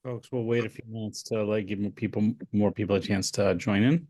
Folks, we'll wait a few minutes to give more people a chance to join in.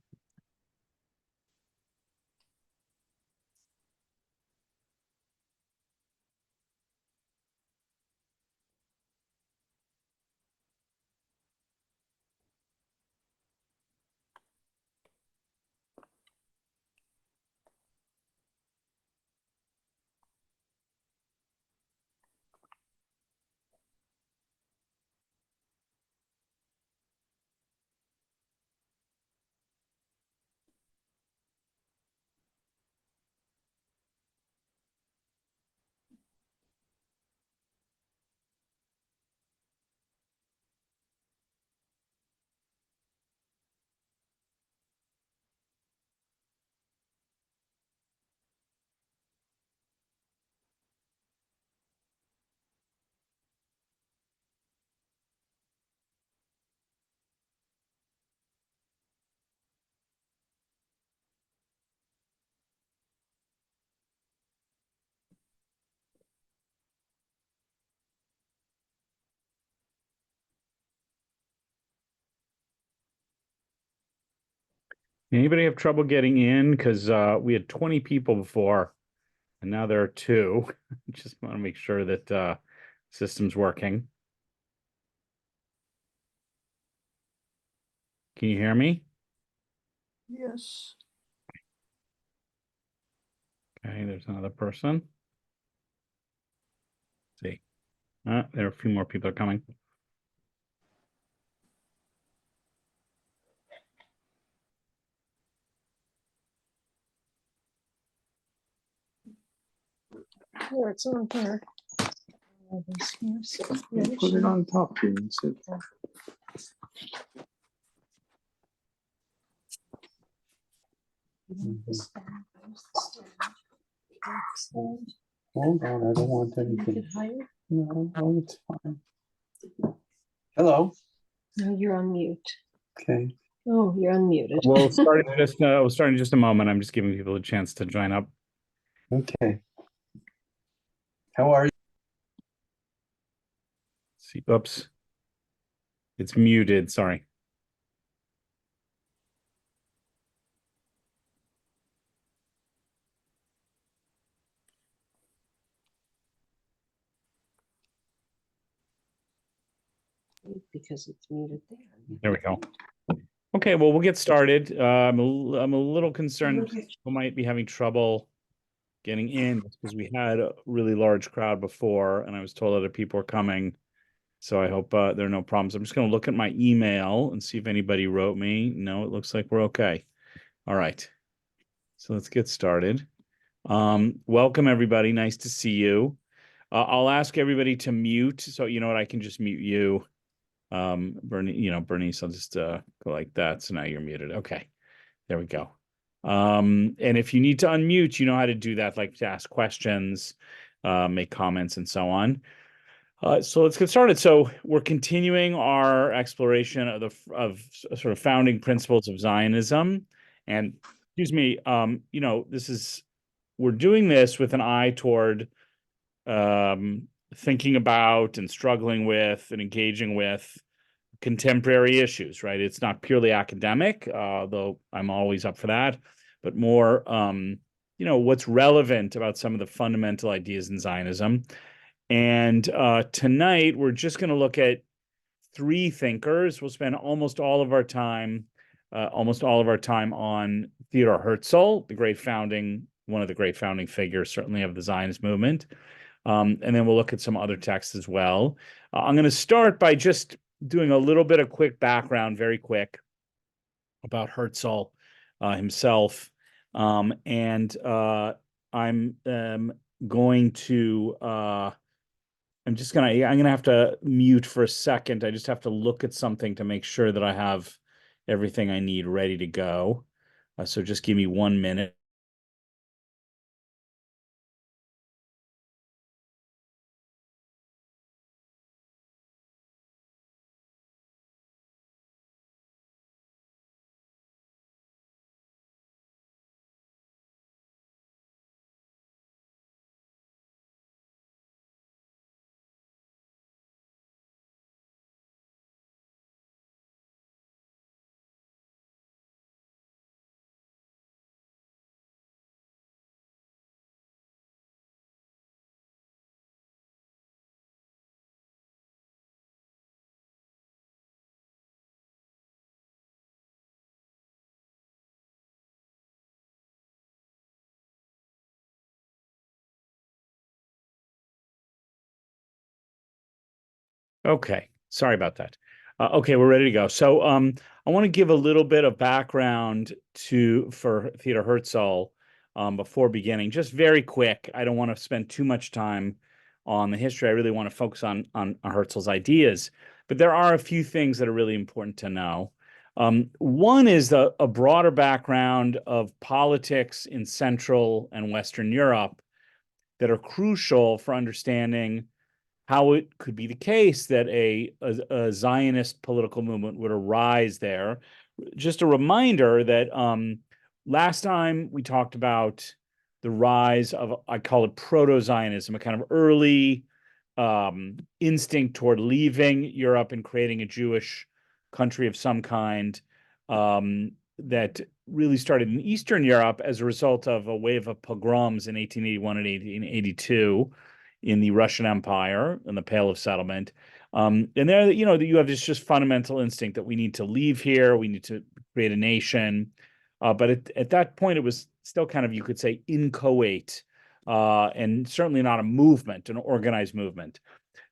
Anybody have trouble getting in? Because we had 20 people before, and now there are two. Just want to make sure that system's working. Can you hear me? Yes. Okay, there's another person. Let's see. There are a few more people are coming. Here, it's on here. Put it on top here. Hold on, I don't want anything. No, it's fine. Hello. No, you're on mute. Okay. Oh, you're unmuted. We'll start in just a moment. I'm just giving people a chance to join up. Okay. How are you? See, oops. It's muted, sorry. Because it's muted there. There we go. Okay, well, we'll get started. I'm a little concerned people might be having trouble getting in because we had a really large crowd before, and I was told other people are coming. So I hope there are no problems. I'm just going to look at my email and see if anybody wrote me. No, it looks like we're okay. All right. So let's get started. Welcome, everybody. Nice to see you. I'll ask everybody to mute. So you know what? I can just mute you. Bernice, I'll just go like that. So now you're muted. Okay. There we go. And if you need to unmute, you know how to do that, like to ask questions, make comments, and so on. So let's get started. So we're continuing our exploration of sort of founding principles of Zionism. And excuse me, we're doing this with an eye toward thinking about and struggling with and engaging with contemporary issues, right? It's not purely academic, though I'm always up for that, but more, what's relevant about some of the fundamental ideas in Zionism. And tonight, we're just going to look at three thinkers. We'll spend almost all of our time on Theodor Herzl, one of the great founding figures, certainly of the Zionist movement. And then we'll look at some other texts as well. I'm going to start by just doing a little bit of quick background, very quick, about Herzl himself. And I'm going to I'm gonna have to mute for a second. I just have to look at something to make sure that I have everything I need ready to go. So just give me 1 minute. Okay, sorry about that. Okay, we're ready to go. So, I want to give a little bit of background for Theodor Herzl before beginning. Just very quick. I don't want to spend too much time on the history. I really want to focus on Herzl's ideas, but there are a few things that are really important to know. One is a broader background of politics in Central and Western Europe that are crucial for understanding how it could be the case that a Zionist political movement would arise there. Just a reminder that last time we talked about the rise of, I call it proto-Zionism, a kind of early instinct toward leaving Europe and creating a Jewish country of some kind that really started in Eastern Europe as a result of a wave of pogroms in 1881 and 1882 in the Russian Empire and the Pale of Settlement. And there, you have this just fundamental instinct that we need to leave here, we need to create a nation. But at that point, it was still kind of, you could say, inchoate, and certainly not a movement, an organized movement.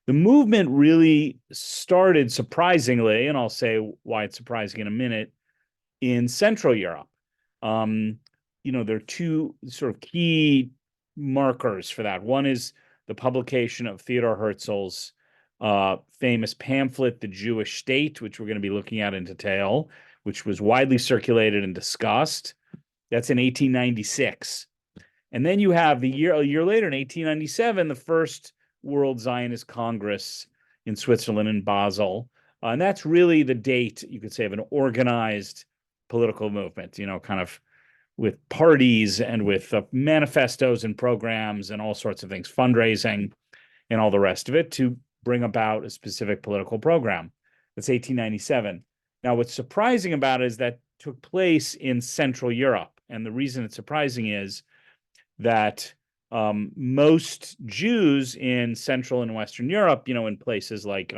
The movement really started surprisingly, and I'll say why it's surprising in a minute, in Central Europe. There are two sort of key markers for that. One is the publication of Theodor Herzl's famous pamphlet, The Jewish State, which we're going to be looking at in detail, which was widely circulated and discussed. That's in 1896. And then you have a year later, in 1897, the first World Zionist Congress in Switzerland, in Basel. And that's really the date, you could say, of an organized political movement, kind of with parties and with manifestos and programs and all sorts of things, fundraising and all the rest of it to bring about a specific political program. That's 1897. Now, what's surprising about it is that took place in Central Europe. And the reason it's surprising is that most Jews in Central and Western Europe, in places like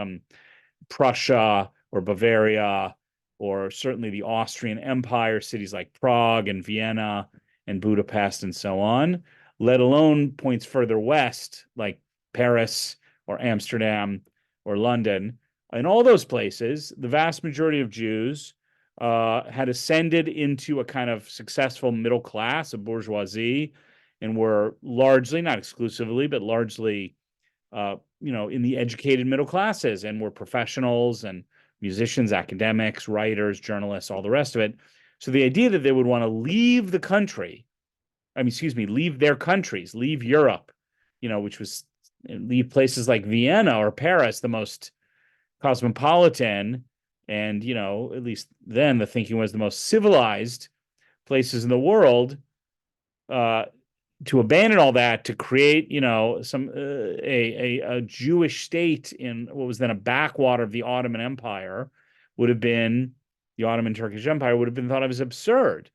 Prussia or Bavaria, or certainly the Austrian Empire, cities like Prague and Vienna and Budapest and so on, let alone points further west like Paris or Amsterdam or London. In all those places, the vast majority of Jews had ascended into a kind of successful middle class, a bourgeoisie, and were largely, not exclusively, but largely, in the educated middle classes, and were professionals and musicians, academics, writers, journalists, all the rest of it. So the idea that they would want to leave the country, leave their countries, leave Europe, which was leave places like Vienna or Paris, the most cosmopolitan, and, at least then the thinking was the most civilized places in the world, to abandon all that to create, a Jewish state in what was then a backwater of the Ottoman Empire the Ottoman Turkish Empire would have been thought of as absurd.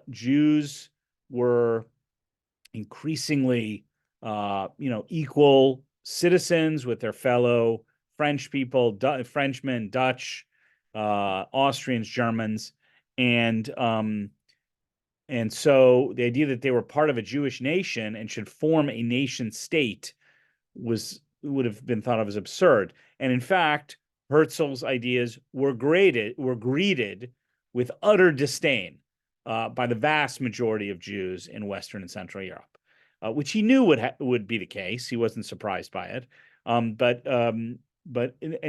Jews were increasingly, equal citizens with their fellow French people, Frenchmen, Dutch, Austrians, Germans, and so the idea that they were part of a Jewish nation and should form a nation state would have been thought of as absurd. And in fact, Herzl's ideas were greeted with utter disdain by the vast majority of Jews in Western and Central Europe, which he knew would be the case. He wasn't surprised by it. But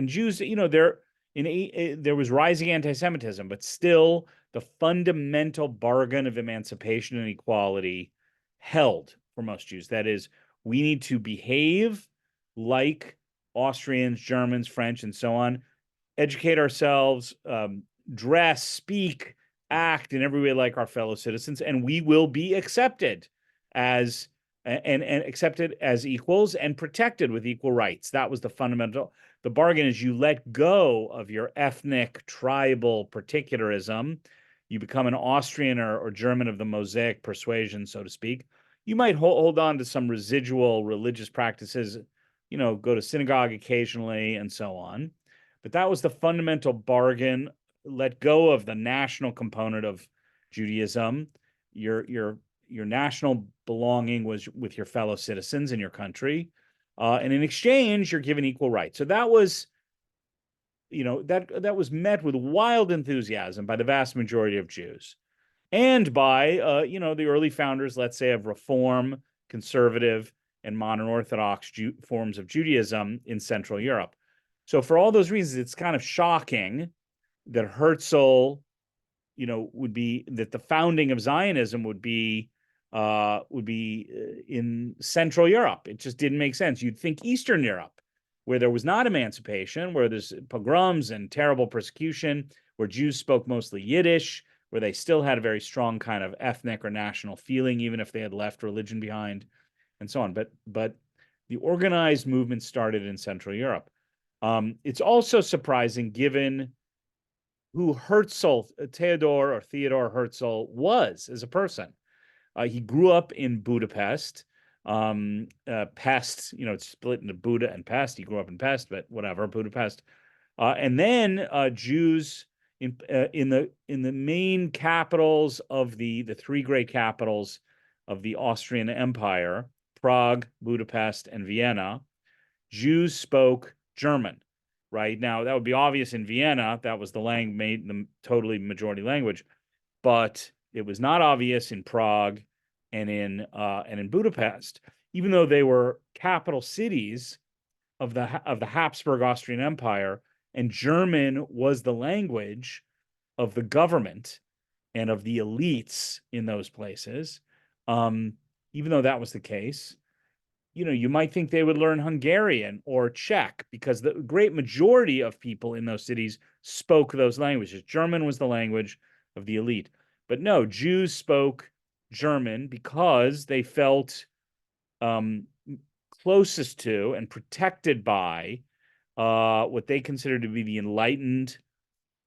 Jews, there was rising anti-Semitism, but still the fundamental bargain of emancipation and equality held for most Jews. That is, we need to behave like Austrians, Germans, French, and so on, educate ourselves, dress, speak, act in every way like our fellow citizens, and we will be accepted as accepted as equals and protected with equal rights. That was the fundamental. The bargain is you let go of your ethnic, tribal particularism. You become an Austrian or German of the Mosaic persuasion, so to speak. You might hold on to some residual religious practices, go to synagogue occasionally and so on. But that was the fundamental bargain. Let go of the national component of Judaism. Your national belonging was with your fellow citizens in your country. And in exchange, you're given equal rights. So that was, that was met with wild enthusiasm by the vast majority of Jews and by, the early founders, let's say, of Reform, conservative, and modern Orthodox forms of Judaism in Central Europe. So for all those reasons, it's kind of shocking that Herzl, would be that the founding of Zionism would be in Central Europe. It just didn't make sense. You'd think Eastern Europe, where there was not emancipation, where there's pogroms and terrible persecution, where Jews spoke mostly Yiddish, where they still had a very strong kind of ethnic or national feeling, even if they had left religion behind, and so on. But the organized movement started in Central Europe. It's also surprising given who Herzl, Theodor Herzl, was as a person. He grew up in Budapest, Pest. It's split into Buda and Pest. He grew up in Pest, but whatever, Budapest. And then Jews in the main capitals of the three great capitals of the Austrian Empire, Prague, Budapest, and Vienna, Jews spoke German. Right now, that would be obvious in Vienna. That was the totally majority language, but it was not obvious in Prague and in Budapest, even though they were capital cities of the Habsburg Austrian Empire, and German was the language of the government and of the elites in those places. Even though that was the case, you might think they would learn Hungarian or Czech because the great majority of people in those cities spoke those languages. German was the language of the elite. But no, Jews spoke German because they felt closest to and protected by what they considered to be the enlightened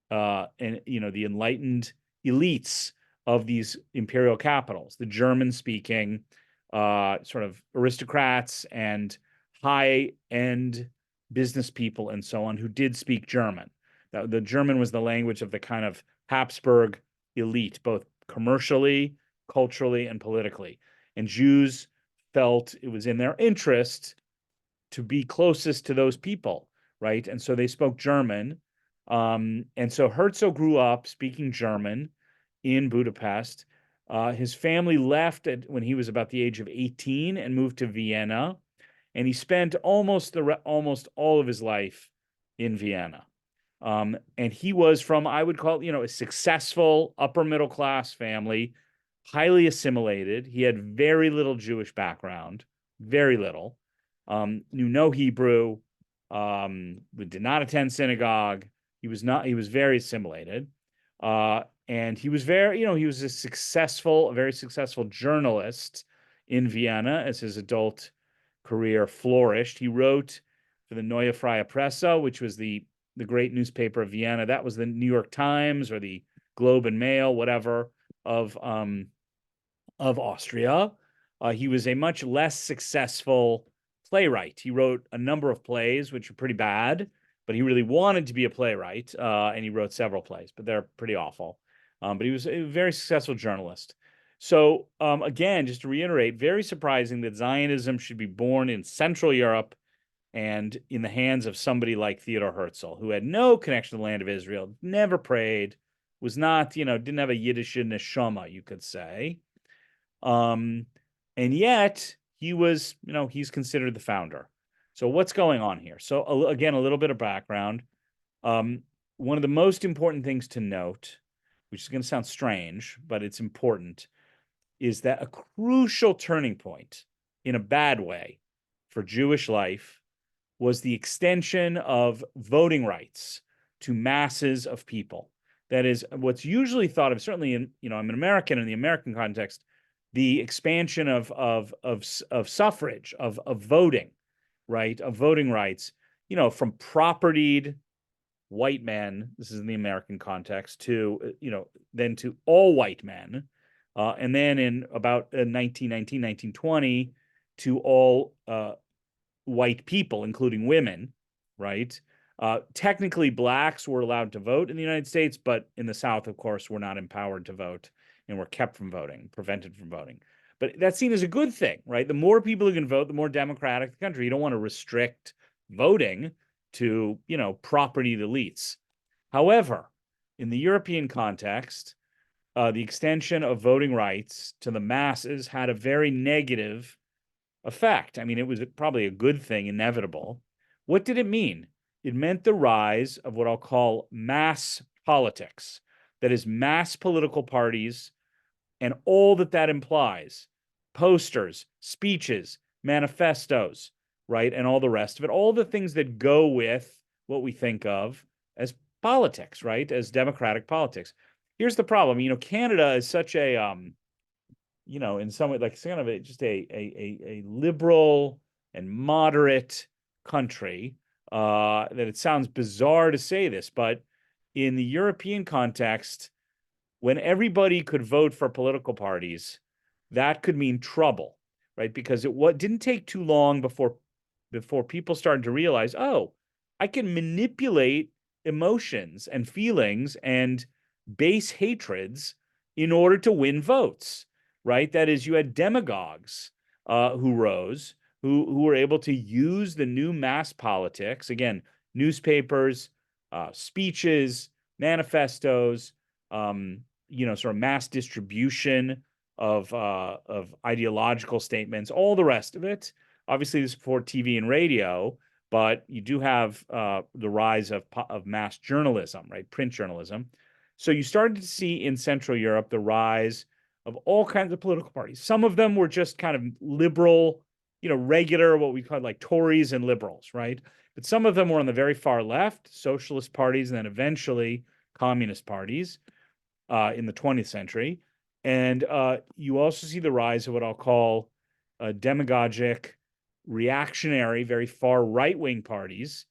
the enlightened elites of these imperial capitals, the German-speaking sort of aristocrats and high-end business people and so on who did speak German. The German was the language of the kind of Habsburg elite, both commercially, culturally, and politically. And Jews felt it was in their interest to be closest to those people, right? And so they spoke German. And so Herzl grew up speaking German in Budapest. His family left when he was about the age of 18 and moved to Vienna, and he spent almost all of his life in Vienna. And he was from, I would call it, a successful upper middle class family, highly assimilated. He had very little Jewish background, very little. Knew no Hebrew, did not attend synagogue. He was very assimilated. And he was he was a very successful journalist in Vienna as his adult career flourished. He wrote for the Neue Freie Presse, which was the great newspaper of Vienna. That was the New York Times or the Globe and Mail, whatever, of Austria. He was a much less successful playwright. He wrote a number of plays, which are pretty bad, but he really wanted to be a playwright, and he wrote several plays, but they're pretty awful. But he was a very successful journalist. So again, just to reiterate, very surprising that Zionism should be born in Central Europe and in the hands of somebody like Theodor Herzl, who had no connection to the land of Israel, never prayed, was not, didn't have a Yiddish neshama, you could say. And yet he was, he's considered the founder. So what's going on here? So again, a little bit of background. One of the most important things to note, which is going to sound strange, but it's important, is that a crucial turning point in a bad way for Jewish life was the extension of voting rights to masses of people. That is what's usually thought of, certainly in, I'm an American, in the American context, the expansion of suffrage, of voting, right, of voting rights, from propertied white men, this is in the American context, to, then to all white men, and then in about 1919, 1920, to all white people, including women, right? Technically, blacks were allowed to vote in the United States, but in the South, of course, were not empowered to vote and were kept from voting, prevented from voting. But that's seen as a good thing, right? The more people who can vote, the more democratic the country. You don't want to restrict voting to, property elites. However, in the European context, the extension of voting rights to the masses had a very negative effect. I mean, it was probably a good thing, inevitable. What did it mean? It meant the rise of what I'll call mass politics, that is, mass political parties and all that that implies: posters, speeches, manifestos, right? And all the rest of it, all the things that go with what we think of as politics, right? As democratic politics. Here's the problem. Canada is such a, in some way, like kind of just a liberal and moderate country, that it sounds bizarre to say this, but in the European context, when everybody could vote for political parties, that could mean trouble, right? Because it didn't take too long before people started to realize, oh, I can manipulate emotions and feelings and base hatreds in order to win votes, right? That is, you had demagogues who rose, who were able to use the new mass politics, again, newspapers, speeches, manifestos, sort of mass distribution of ideological statements, all the rest of it. Obviously, this is before TV and radio, but you do have the rise of mass journalism, right? Print journalism. So you started to see in Central Europe the rise of all kinds of political parties. Some of them were just kind of liberal, regular, what we call like Tories and liberals, right? But some of them were on the very far left, socialist parties, and then eventually communist parties in the 20th century. And you also see the rise of what I'll call demagogic, reactionary, very far right-wing parties.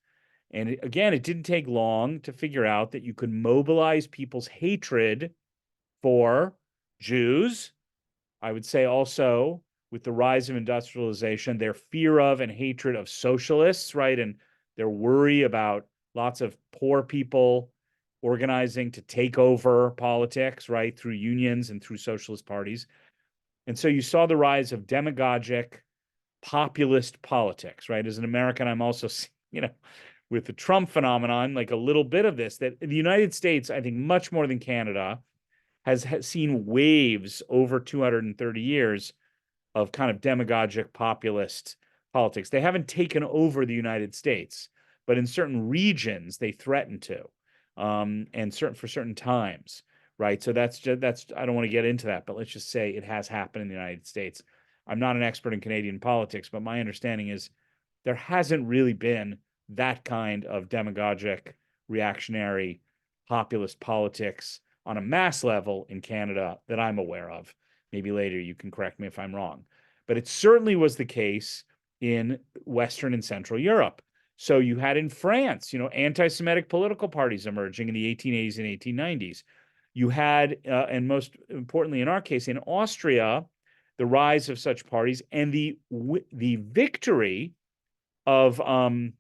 And again, it didn't take long to figure out that you could mobilize people's hatred for Jews. I would say also, with the rise of industrialization, their fear of and hatred of socialists, right? And their worry about lots of poor people organizing to take over politics, right? Through unions and through socialist parties. And so you saw the rise of demagogic, populist politics, right? As an American, I'm also, with the Trump phenomenon, like a little bit of this, that the United States, I think much more than Canada, has seen waves over 230 years of kind of demagogic populist politics. They haven't taken over the United States, but in certain regions they threaten to, and for certain times, right? So that's I don't want to get into that, but let's just say it has happened in the United States. I'm not an expert in Canadian politics, but my understanding is there hasn't really been that kind of demagogic, reactionary, populist politics on a mass level in Canada that I'm aware of. Maybe later you can correct me if I'm wrong. But it certainly was the case in Western and Central Europe. So you had in France, anti-Semitic political parties emerging in the 1880s and 1890s. You had, and most importantly in our case, in Austria, the rise of such parties and the victory of Karl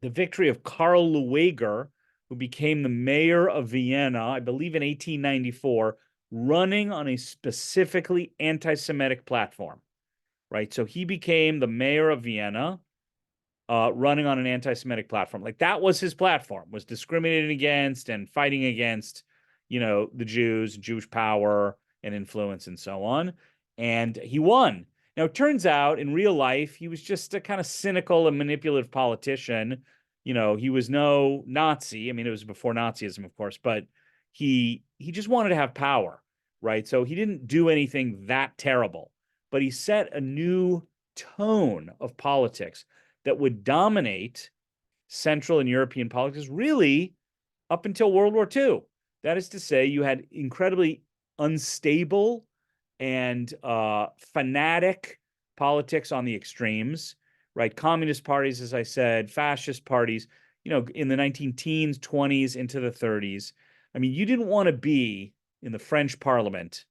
Leuweger, who became the mayor of Vienna, I believe in 1894, running on a specifically anti-Semitic platform, right? So he became the mayor of Vienna, running on an anti-Semitic platform. Like that was his platform, was discriminating against and fighting against, the Jews, Jewish power and influence and so on. And he won. Now, it turns out in real life, he was just a kind of cynical and manipulative politician. He was no Nazi. I mean, it was before Nazism, of course, but he just wanted to have power, right? So he didn't do anything that terrible, but he set a new tone of politics that would dominate Central and European politics really up until World War II. That is to say, you had incredibly unstable and fanatic politics on the extremes, right? Communist parties, as I said, fascist parties, in the 19-teens, 20s, into the 30s. I mean, you didn't want to be in the French parliament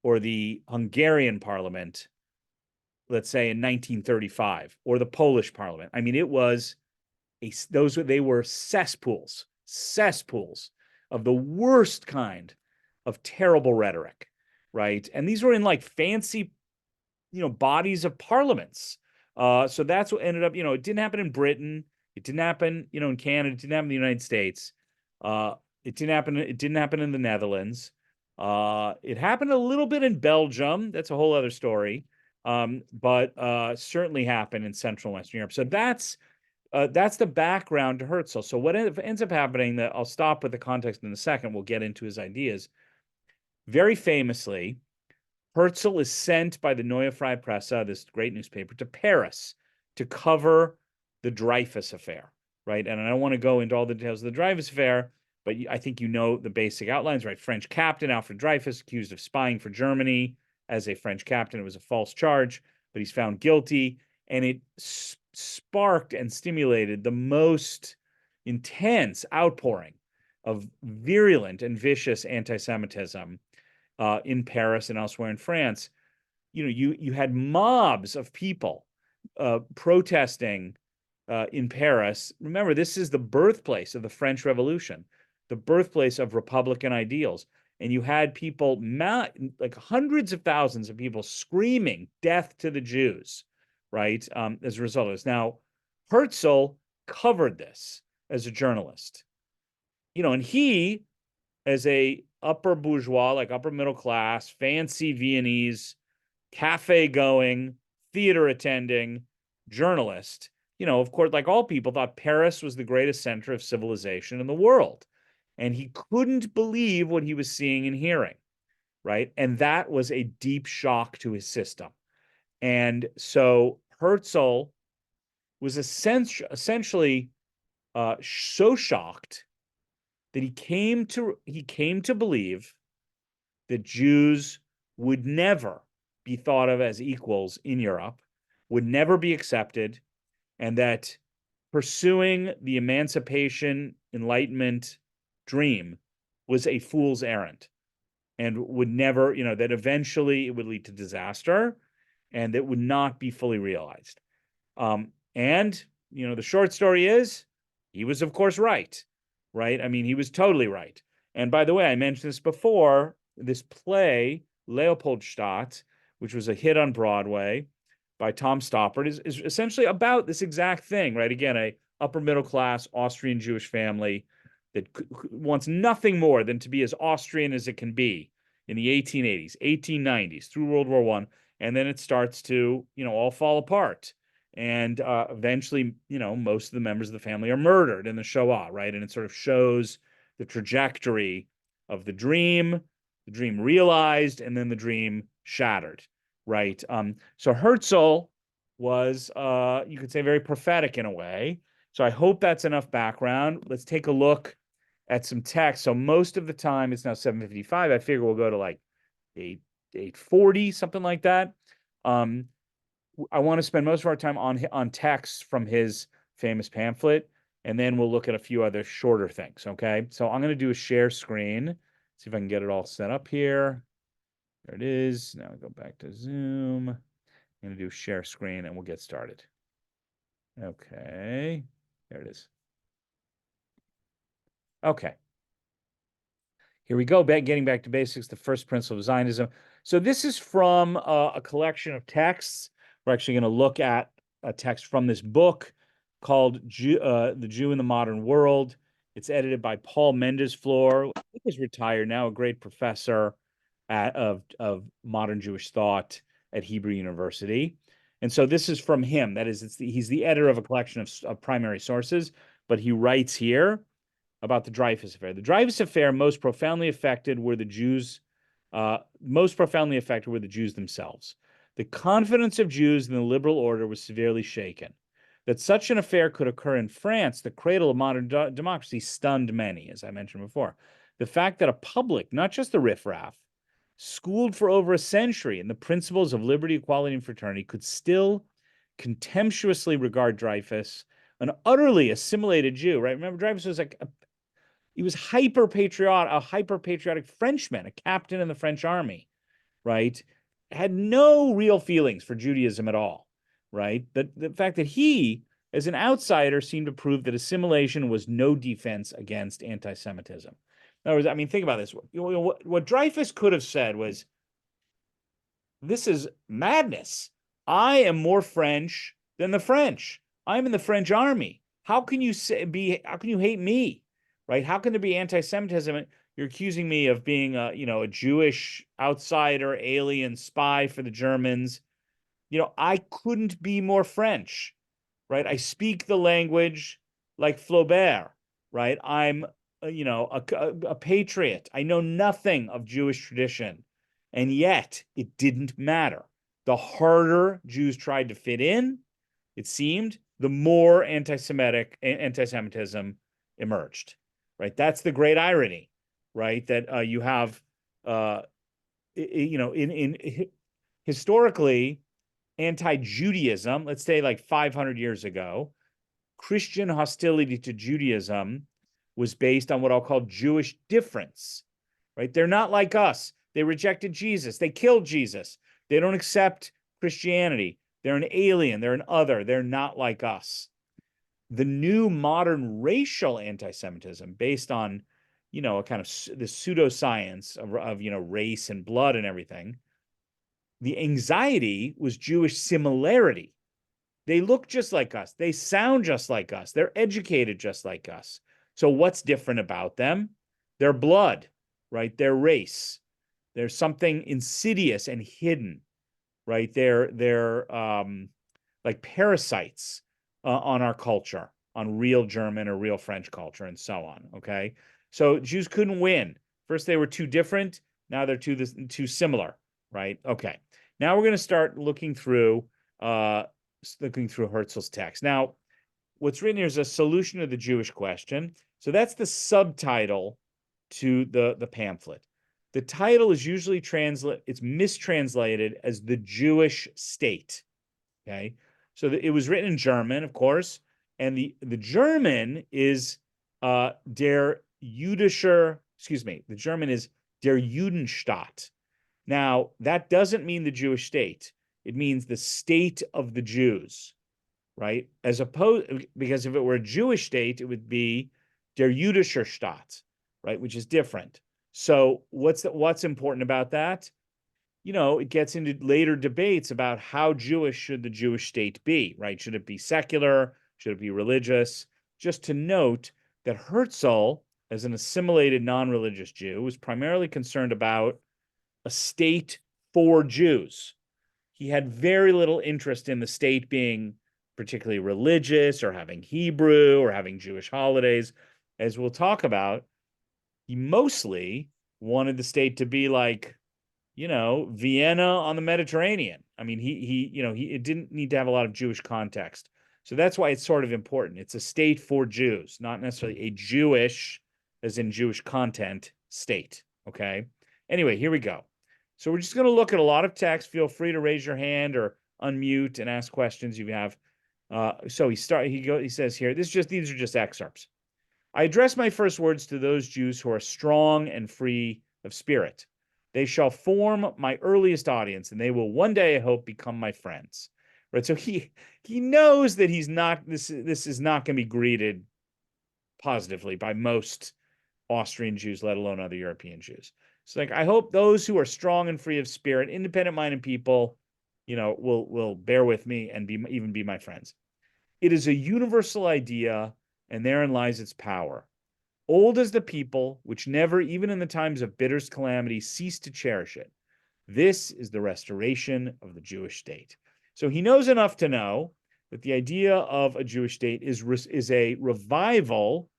or the Hungarian parliament, let's say in 1935, or the Polish parliament. I mean, it was they were cesspools of the worst kind of terrible rhetoric, right? And these were in like fancy, bodies of parliaments. So that's what ended up, it didn't happen in Britain. It didn't happen, in Canada. It didn't happen in the United States. It didn't happen in the Netherlands. It happened a little bit in Belgium. That's a whole other story. But certainly happened in Central and Western Europe. So that's the background to Herzl. So what ends up happening, that I'll stop with the context in a second. We'll get into his ideas. Very famously, Herzl is sent by the Neue Freie Presse, this great newspaper, to Paris to cover the Dreyfus affair, right? And I don't want to go into all the details of the Dreyfus affair, but I think you know the basic outlines, right? French captain Alfred Dreyfus accused of spying for Germany as a French captain. It was a false charge, but he's found guilty, and it sparked and stimulated the most intense outpouring of virulent and vicious anti-Semitism in Paris and elsewhere in France. You had mobs of people protesting in Paris. Remember, this is the birthplace of the French Revolution, the birthplace of Republican ideals. And you had people, like hundreds of thousands of people, screaming "Death to the Jews," right? As a result of this. Now, Herzl covered this as a journalist, and he, as a upper bourgeois, like upper middle class, fancy Viennese, cafe going, theater attending journalist, of course, like all people, thought Paris was the greatest center of civilization in the world. And he couldn't believe what he was seeing and hearing, right? And that was a deep shock to his system. And so Herzl was essentially so shocked that he came to believe that Jews would never be thought of as equals in Europe, would never be accepted, and that pursuing the emancipation, enlightenment dream was a fool's errand, and would never, that eventually it would lead to disaster, and that would not be fully realized. And the short story is, he was, of course, right. I mean, he was totally right. And by the way, I mentioned this before, this play, Leopoldstadt, which was a hit on Broadway by Tom Stoppard, is essentially about this exact thing, right? Again, a upper middle class Austrian Jewish family that wants nothing more than to be as Austrian as it can be in the 1880s, 1890s, through World War I. And then it starts to, all fall apart. And eventually, most of the members of the family are murdered in the Shoah, right? And it sort of shows the trajectory of the dream realized, and then the dream shattered, right? So Herzl was, you could say, very prophetic in a way. So I hope that's enough background. Let's take a look at some text. So most of the time, it's now 7:55. I figure we'll go to like 8:40, something like that. I want to spend most of our time on texts from his famous pamphlet, and then we'll look at a few other shorter things, okay? So I'm going to do a share screen, see if I can get it all set up here. There it is. Now I go back to Zoom. I'm going to do share screen, and we'll get started. Okay, there it is. Okay. Here we go, getting back to basics, the first principle of Zionism. So this is from a collection of texts. We're actually going to look at a text from this book called The Jew in the Modern World. It's edited by Paul Mendez-Flor. He was retired now, a great professor of modern Jewish thought at Hebrew University. And so this is from him. That is, he's the editor of a collection of primary sources, but he writes here about the Dreyfus affair. The Dreyfus affair most profoundly affected were the Jews themselves. The confidence of Jews in the liberal order was severely shaken. That such an affair could occur in France, the cradle of modern democracy, stunned many, as I mentioned before. The fact that a public, not just the riffraff, schooled for over a century in the principles of liberty, equality, and fraternity, could still contemptuously regard Dreyfus, an utterly assimilated Jew, right? Remember, Dreyfus was he was a hyper-patriotic Frenchman, a captain in the French army, right? Had no real feelings for Judaism at all, right? The fact that he, as an outsider, seemed to prove that assimilation was no defense against anti-Semitism. In other words, I mean, think about this. What Dreyfus could have said was, this is madness. I am more French than the French. I'm in the French army. How can you how can you hate me? Right? How can there be anti-Semitism? You're accusing me of being a Jewish outsider, alien spy for the Germans. I couldn't be more French, right? I speak the language like Flaubert, right? I'm, a patriot. I know nothing of Jewish tradition. And yet it didn't matter. The harder Jews tried to fit in, it seemed, the more anti-Semitism emerged, right? That's the great irony, right? That you have, historically, anti-Judaism, let's say like 500 years ago, Christian hostility to Judaism was based on what I'll call Jewish difference, right? They're not like us. They rejected Jesus. They killed Jesus. They don't accept Christianity. They're an alien. They're an other. They're not like us. The new modern racial anti-Semitism based on, a kind of the pseudoscience of race and blood and everything. The anxiety was Jewish similarity. They look just like us. They sound just like us. They're educated just like us. So what's different about them? Their blood, right? Their race. There's something insidious and hidden, right? They're like parasites on our culture, on real German or real French culture, and so on. Okay, so Jews couldn't win. First, they were too different. Now they're too similar, right? Okay. Now we're going to start looking through Herzl's text. Now, what's written here is a solution to the Jewish question. So that's the subtitle to the pamphlet. The title is usually it's mistranslated as the Jewish state. Okay, so it was written in German, of course, and the German is der jüdischer. Excuse me, the German is der Judenstaat. Now, that doesn't mean the Jewish state. It means the state of the Jews, right? Because if it were a Jewish state, it would be der jüdischer Staat, right? Which is different. So what's important about that? It gets into later debates about how Jewish should the Jewish state be, right? Should it be secular? Should it be religious? Just to note that Herzl, as an assimilated non-religious Jew, was primarily concerned about a state for Jews. He had very little interest in the state being particularly religious or having Hebrew or having Jewish holidays. As we'll talk about, he mostly wanted the state to be like, Vienna on the Mediterranean. I mean, it didn't need to have a lot of Jewish context. So that's why it's sort of important. It's a state for Jews, not necessarily a Jewish, as in Jewish content, state. Okay. Anyway, here we go. So we're just going to look at a lot of text. Feel free to raise your hand or unmute and ask questions you have. So he says here, these are just excerpts. I address my first words to those Jews who are strong and free of spirit. They shall form my earliest audience, and they will one day, I hope, become my friends. Right. So he knows that he's not. This is not going to be greeted positively by most Austrian Jews, let alone other European Jews. So, I hope those who are strong and free of spirit, independent-minded people, will bear with me and even be my friends. It is a universal idea, and therein lies its power. Old as the people, which never, even in the times of bitterest calamity, ceased to cherish it. This is the restoration of the Jewish state. So he knows enough to know that the idea of a Jewish state is a revival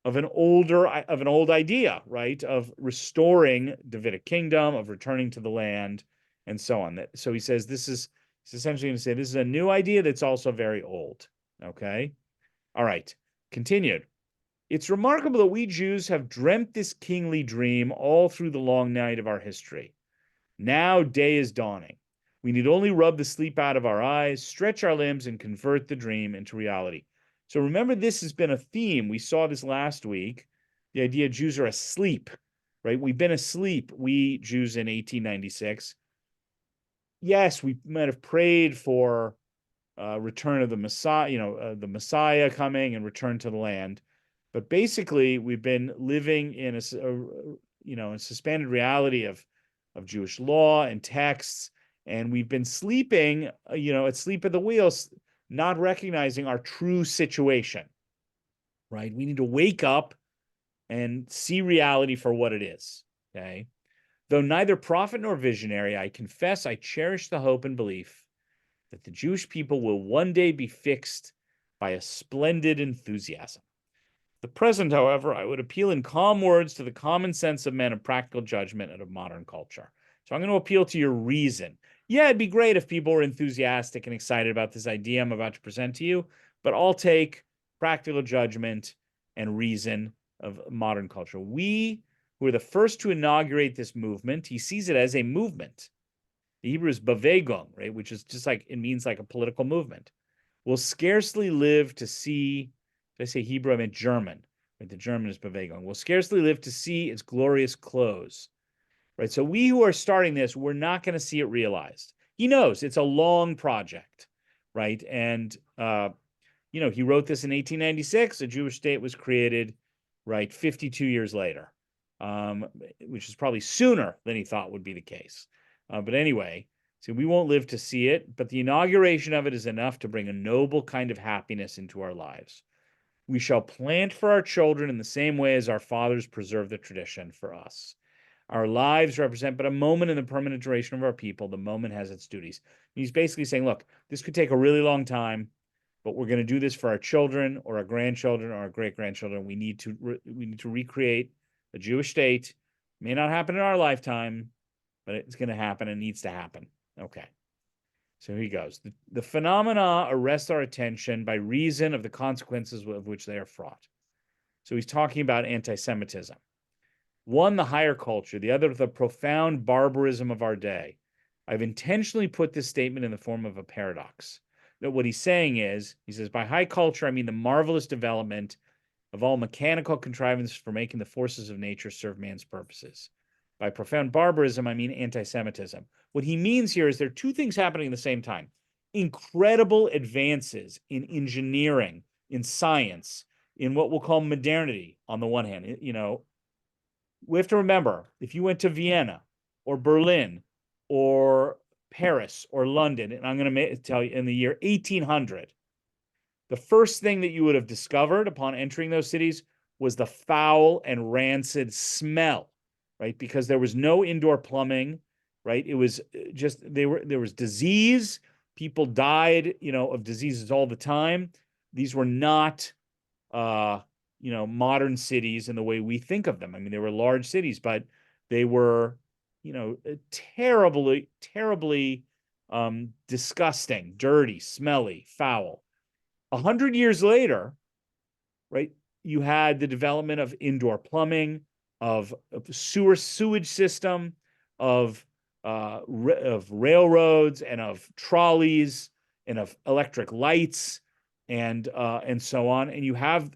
of an old idea, right? Of restoring Davidic kingdom, of returning to the land, and so on. So he says he's essentially going to say this is a new idea that's also very old. Okay. All right. Continued. It's remarkable that we Jews have dreamt this kingly dream all through the long night of our history. Now day is dawning. We need only rub the sleep out of our eyes, stretch our limbs, and convert the dream into reality. So remember, this has been a theme. We saw this last week. The idea Jews are asleep, right? We've been asleep, we Jews in 1896. Yes, we might have prayed for return of the Messiah, the Messiah coming and return to the land. But basically, we've been living in a suspended reality of Jewish law and texts, And we've been sleeping, asleep at the wheels, not recognizing our true situation, right? We need to wake up and see reality for what it is, okay? Though neither prophet nor visionary, I confess I cherish the hope and belief that the Jewish people will one day be fixed by a splendid enthusiasm. The present, however, I would appeal in calm words to the common sense of men of practical judgment and of modern culture. So I'm going to appeal to your reason. Yeah, it'd be great if people were enthusiastic and excited about this idea I'm about to present to you, but I'll take practical judgment and reason of modern culture. We who were the first to inaugurate this movement, he sees it as a movement. The Hebrew is Bewegung, right, which is just like, it means like a political movement. Will scarcely live to see, did I say Hebrew? I meant German, right? The German is Bewegung. Will scarcely live to see its glorious close, right? So we who are starting this, we're not going to see it realized. He knows it's a long project, right? And, he wrote this in 1896. A Jewish state was created, right, 52 years later, which is probably sooner than he thought would be the case. But anyway, so we won't live to see it, but the inauguration of it is enough to bring a noble kind of happiness into our lives. We shall plant for our children in the same way as our fathers preserved the tradition for us. Our lives represent but a moment in the permanent duration of our people. The moment has its duties. He's basically saying, look, this could take a really long time, but we're going to do this for our children or our grandchildren or our great-grandchildren. We need to recreate a Jewish state. It may not happen in our lifetime, but it's going to happen and needs to happen. Okay. So here he goes. The phenomena arrest our attention by reason of the consequences of which they are fraught. So he's talking about anti-Semitism. One, the higher culture, the other, the profound barbarism of our day. I've intentionally put this statement in the form of a paradox. That what he's saying is, he says, by high culture, I mean the marvelous development of all mechanical contrivances for making the forces of nature serve man's purposes. By profound barbarism, I mean anti-Semitism. What he means here is there are two things happening at the same time. Incredible advances in engineering, in science, in what we'll call modernity on the one hand. We have to remember, if you went to Vienna or Berlin or Paris or London, and I'm going to tell you in the year 1800, the first thing that you would have discovered upon entering those cities was the foul and rancid smell, right? Because there was no indoor plumbing, right? It was just, there was disease. People died, of diseases all the time. These were not, modern cities in the way we think of them. I mean, they were large cities, but they were, terribly, terribly disgusting, dirty, smelly, foul. 100 years later, right, you had the development of indoor plumbing, of sewage system, of railroads and of trolleys and of electric lights and so on. And you have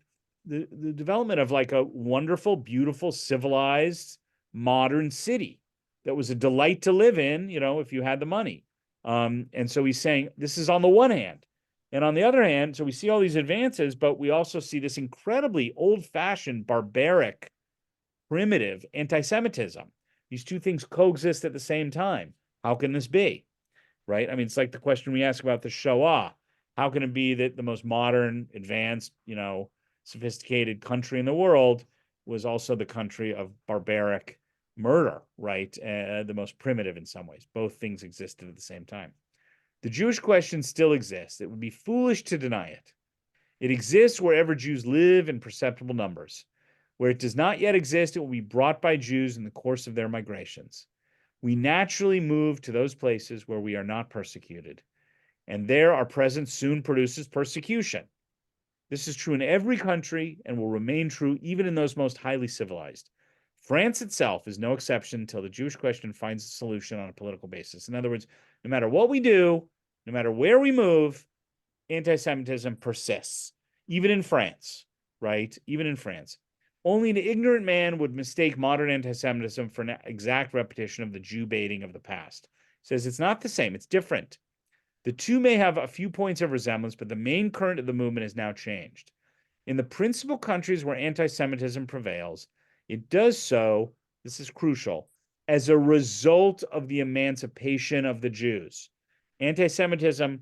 the development of like a wonderful, beautiful, civilized, modern city that was a delight to live in, if you had the money. And so he's saying this is on the one hand. And on the other hand, so we see all these advances, but we also see this incredibly old-fashioned, barbaric, primitive anti-Semitism. These two things coexist at the same time. How can this be? Right? I mean, it's like the question we ask about the Shoah. How can it be that the most modern, advanced, sophisticated country in the world was also the country of barbaric murder, right? The most primitive in some ways. Both things existed at the same time. The Jewish question still exists. It would be foolish to deny it. It exists wherever Jews live in perceptible numbers. Where it does not yet exist, it will be brought by Jews in the course of their migrations. We naturally move to those places where we are not persecuted, and there our presence soon produces persecution. This is true in every country and will remain true even in those most highly civilized. France itself is no exception until the Jewish question finds a solution on a political basis. In other words, no matter what we do, no matter where we move, anti-Semitism persists, even in France, right? Even in France. Only an ignorant man would mistake modern anti-Semitism for an exact repetition of the Jew baiting of the past. He says it's not the same, it's different. The two may have a few points of resemblance, but the main current of the movement has now changed. In the principal countries where anti-Semitism prevails, it does so, this is crucial, as a result of the emancipation of the Jews. Anti-Semitism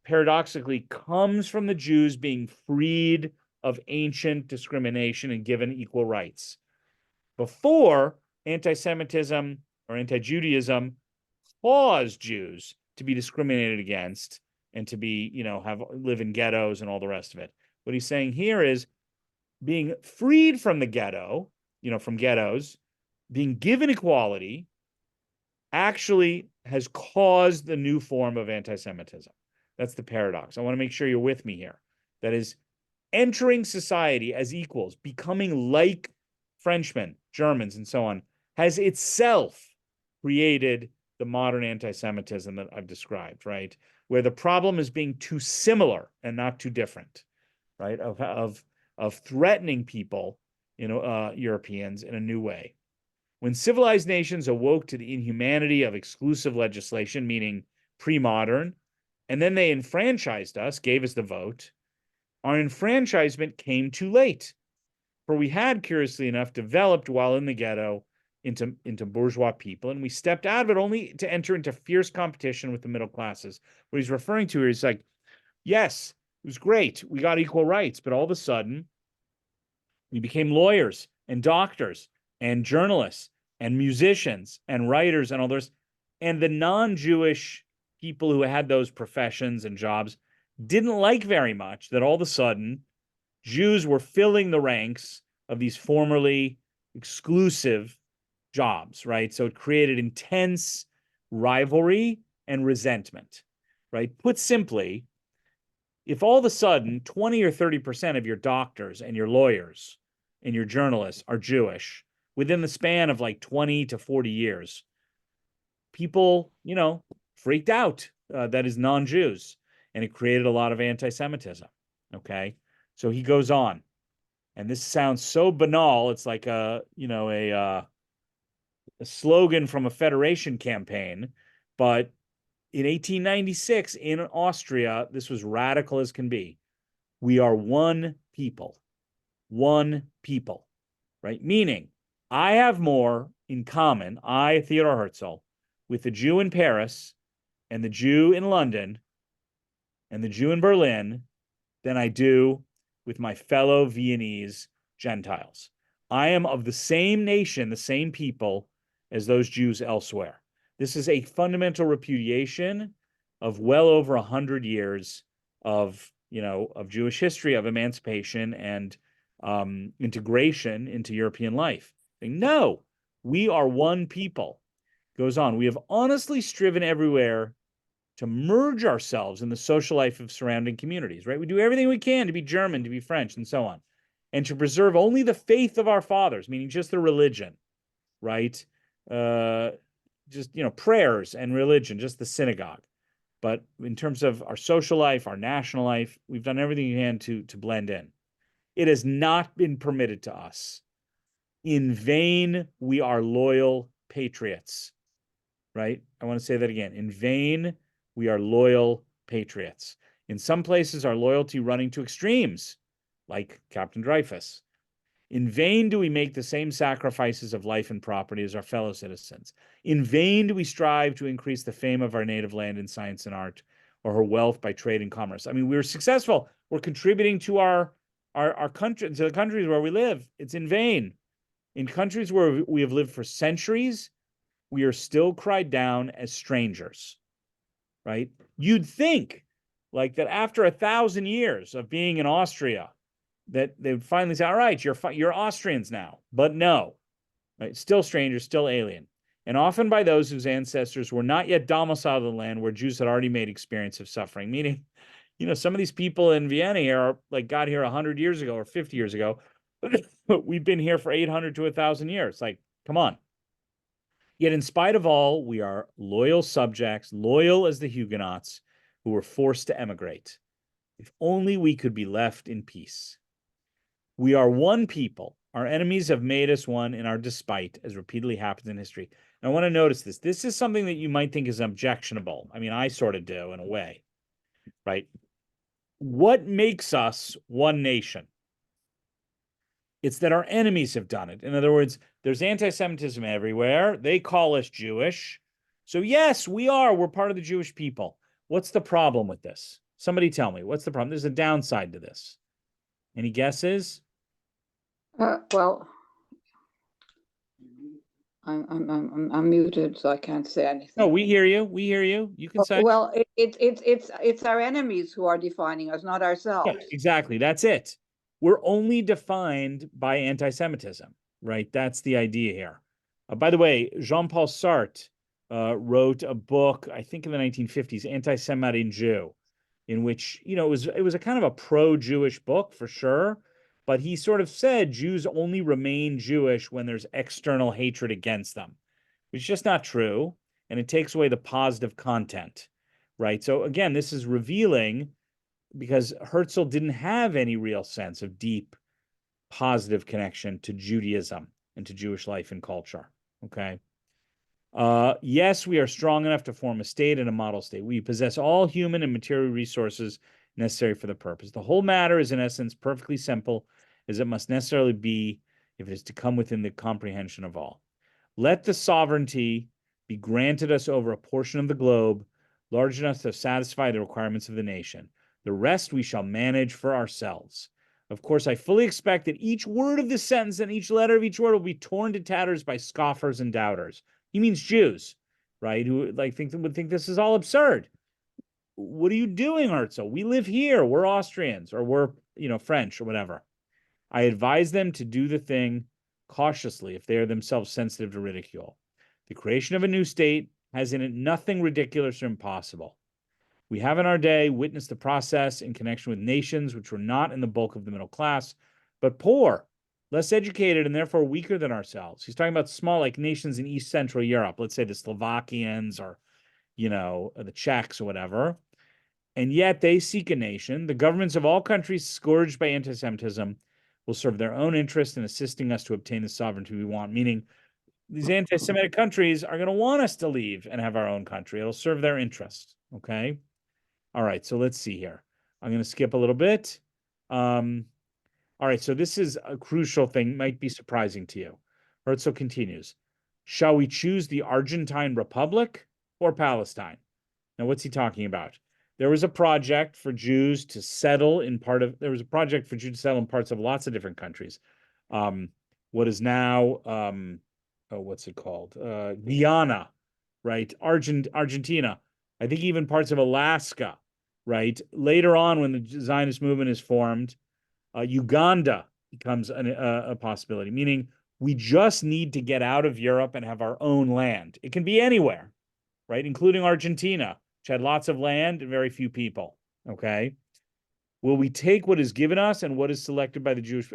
paradoxically comes from the Jews being freed of ancient discrimination and given equal rights. Before, anti-Semitism or anti-Judaism caused Jews to be discriminated against and to be, live in ghettos and all the rest of it. What he's saying here is being freed from the ghetto, from ghettos, being given equality, actually has caused the new form of anti-Semitism. That's the paradox. I want to make sure you're with me here. That is, entering society as equals, becoming like Frenchmen, Germans, and so on, has itself created the modern anti-Semitism that I've described, right? Where the problem is being too similar and not too different, right? Of threatening people, Europeans in a new way. When civilized nations awoke to the inhumanity of exclusive legislation, meaning pre-modern, and then they enfranchised us, gave us the vote, our enfranchisement came too late. For we had, curiously enough, developed while in the ghetto into bourgeois people, and we stepped out of it only to enter into fierce competition with the middle classes. What he's referring to here is like, yes, it was great. We got equal rights, but all of a sudden, we became lawyers and doctors and journalists and musicians and writers and all those. And the non-Jewish people who had those professions and jobs didn't like very much that all of a sudden Jews were filling the ranks of these formerly exclusive jobs, right? So it created intense rivalry and resentment, right? Put simply, if all of a sudden 20 or 30% of your doctors and your lawyers and your journalists are Jewish within the span of like 20 to 40 years, people, freaked out, that is non-Jews, and it created a lot of anti-Semitism, okay? So he goes on, and this sounds so banal, it's like a slogan from a Federation campaign, but in 1896 in Austria, this was radical as can be. We are one people, right? Meaning, I have more in common, I, Theodor Herzl, with the Jew in Paris and the Jew in London and the Jew in Berlin than I do with my fellow Viennese Gentiles. I am of the same nation, the same people as those Jews elsewhere. This is a fundamental repudiation of well over 100 years of Jewish history, of emancipation and integration into European life. No, we are one people. Goes on, we have honestly striven everywhere to merge ourselves in the social life of surrounding communities, right? We do everything we can to be German, to be French, and so on, and to preserve only the faith of our fathers, meaning just the religion, right? Just, prayers and religion, just the synagogue. But in terms of our social life, our national life, we've done everything we can to blend in. It has not been permitted to us. In vain, we are loyal patriots, right? I want to say that again. In vain, we are loyal patriots. In some places, our loyalty running to extremes, like Captain Dreyfus. In vain do we make the same sacrifices of life and property as our fellow citizens. In vain do we strive to increase the fame of our native land in science and art, or her wealth by trade and commerce. I mean, we're successful. We're contributing to our country, to the countries where we live. It's in vain. In countries where we have lived for centuries, we are still cried down as strangers, right? You'd think like that after 1,000 years of being in Austria, that they would finally say, all right, you're Austrians now. But no, right? Still strangers, still alien. And often by those whose ancestors were not yet domiciled in the land where Jews had already made experience of suffering. Meaning, some of these people in Vienna here are like got here 100 years ago or 50 years ago. But we've been here for 800 to 1,000 years. Like, come on. Yet in spite of all, we are loyal subjects, loyal as the Huguenots who were forced to emigrate. If only we could be left in peace. We are one people. Our enemies have made us one in our despite, as repeatedly happens in history. And I want to notice this. This is something that you might think is objectionable. I mean, I sort of do in a way, right? What makes us one nation? It's that our enemies have done it. In other words, there's anti-Semitism everywhere. They call us Jewish. So yes, we are. We're part of the Jewish people. What's the problem with this? Somebody tell me, what's the problem? There's a downside to this. Any guesses? Well, I'm muted, so I can't say anything. No, we hear you. We hear you. You can say. Well, it's our enemies who are defining us, not ourselves. Yeah, exactly. That's it. We're only defined by anti-Semitism, right? That's the idea here. By the way, Jean-Paul Sartre wrote a book, I think in the 1950s, Anti-Semitic Jew, in which, you know, it was a kind of a pro-Jewish book for sure, but he sort of said Jews only remain Jewish when there's external hatred against them, which is just not true, and it takes away the positive content, right? So again, this is revealing because Herzl didn't have any real sense of deep, positive connection to Judaism and to Jewish life and culture. Okay. Yes, we are strong enough to form a state and a model state. We possess all human and material resources necessary for the purpose. The whole matter is, in essence, perfectly simple, as it must necessarily be if it is to come within the comprehension of all. Let the sovereignty be granted us over a portion of the globe large enough to satisfy the requirements of the nation. The rest we shall manage for ourselves. Of course, I fully expect that each word of this sentence and each letter of each word will be torn to tatters by scoffers and doubters. He means Jews, right? Who would think this is all absurd. What are you doing, Herzl? We live here. We're Austrians, or we're, French or whatever. I advise them to do the thing cautiously if they are themselves sensitive to ridicule. The creation of a new state has in it nothing ridiculous or impossible. We have in our day witnessed the process in connection with nations which were not in the bulk of the middle class, but poor, less educated, and therefore weaker than ourselves. He's talking about small, like nations in East Central Europe, let's say the Slovakians or, the Czechs or whatever. And yet they seek a nation. The governments of all countries scourged by anti-Semitism will serve their own interest in assisting us to obtain the sovereignty we want, meaning these anti-Semitic countries are going to want us to leave and have our own country. It'll serve their interest, okay? All right, so let's see here. I'm going to skip a little bit. All right, so this is a crucial thing, might be surprising to you. Herzl continues. Shall we choose the Argentine Republic or Palestine? Now, what's he talking about? There was a project for Jews to settle in parts of lots of different countries. What is now, what's it called? Guyana, right? Argentina. I think even parts of Alaska, right? Later on, when the Zionist movement is formed, Uganda becomes a possibility, meaning we just need to get out of Europe and have our own land. It can be anywhere, right? Including Argentina, which had lots of land and very few people, okay? Will we take what is given us and what is selected by Jewish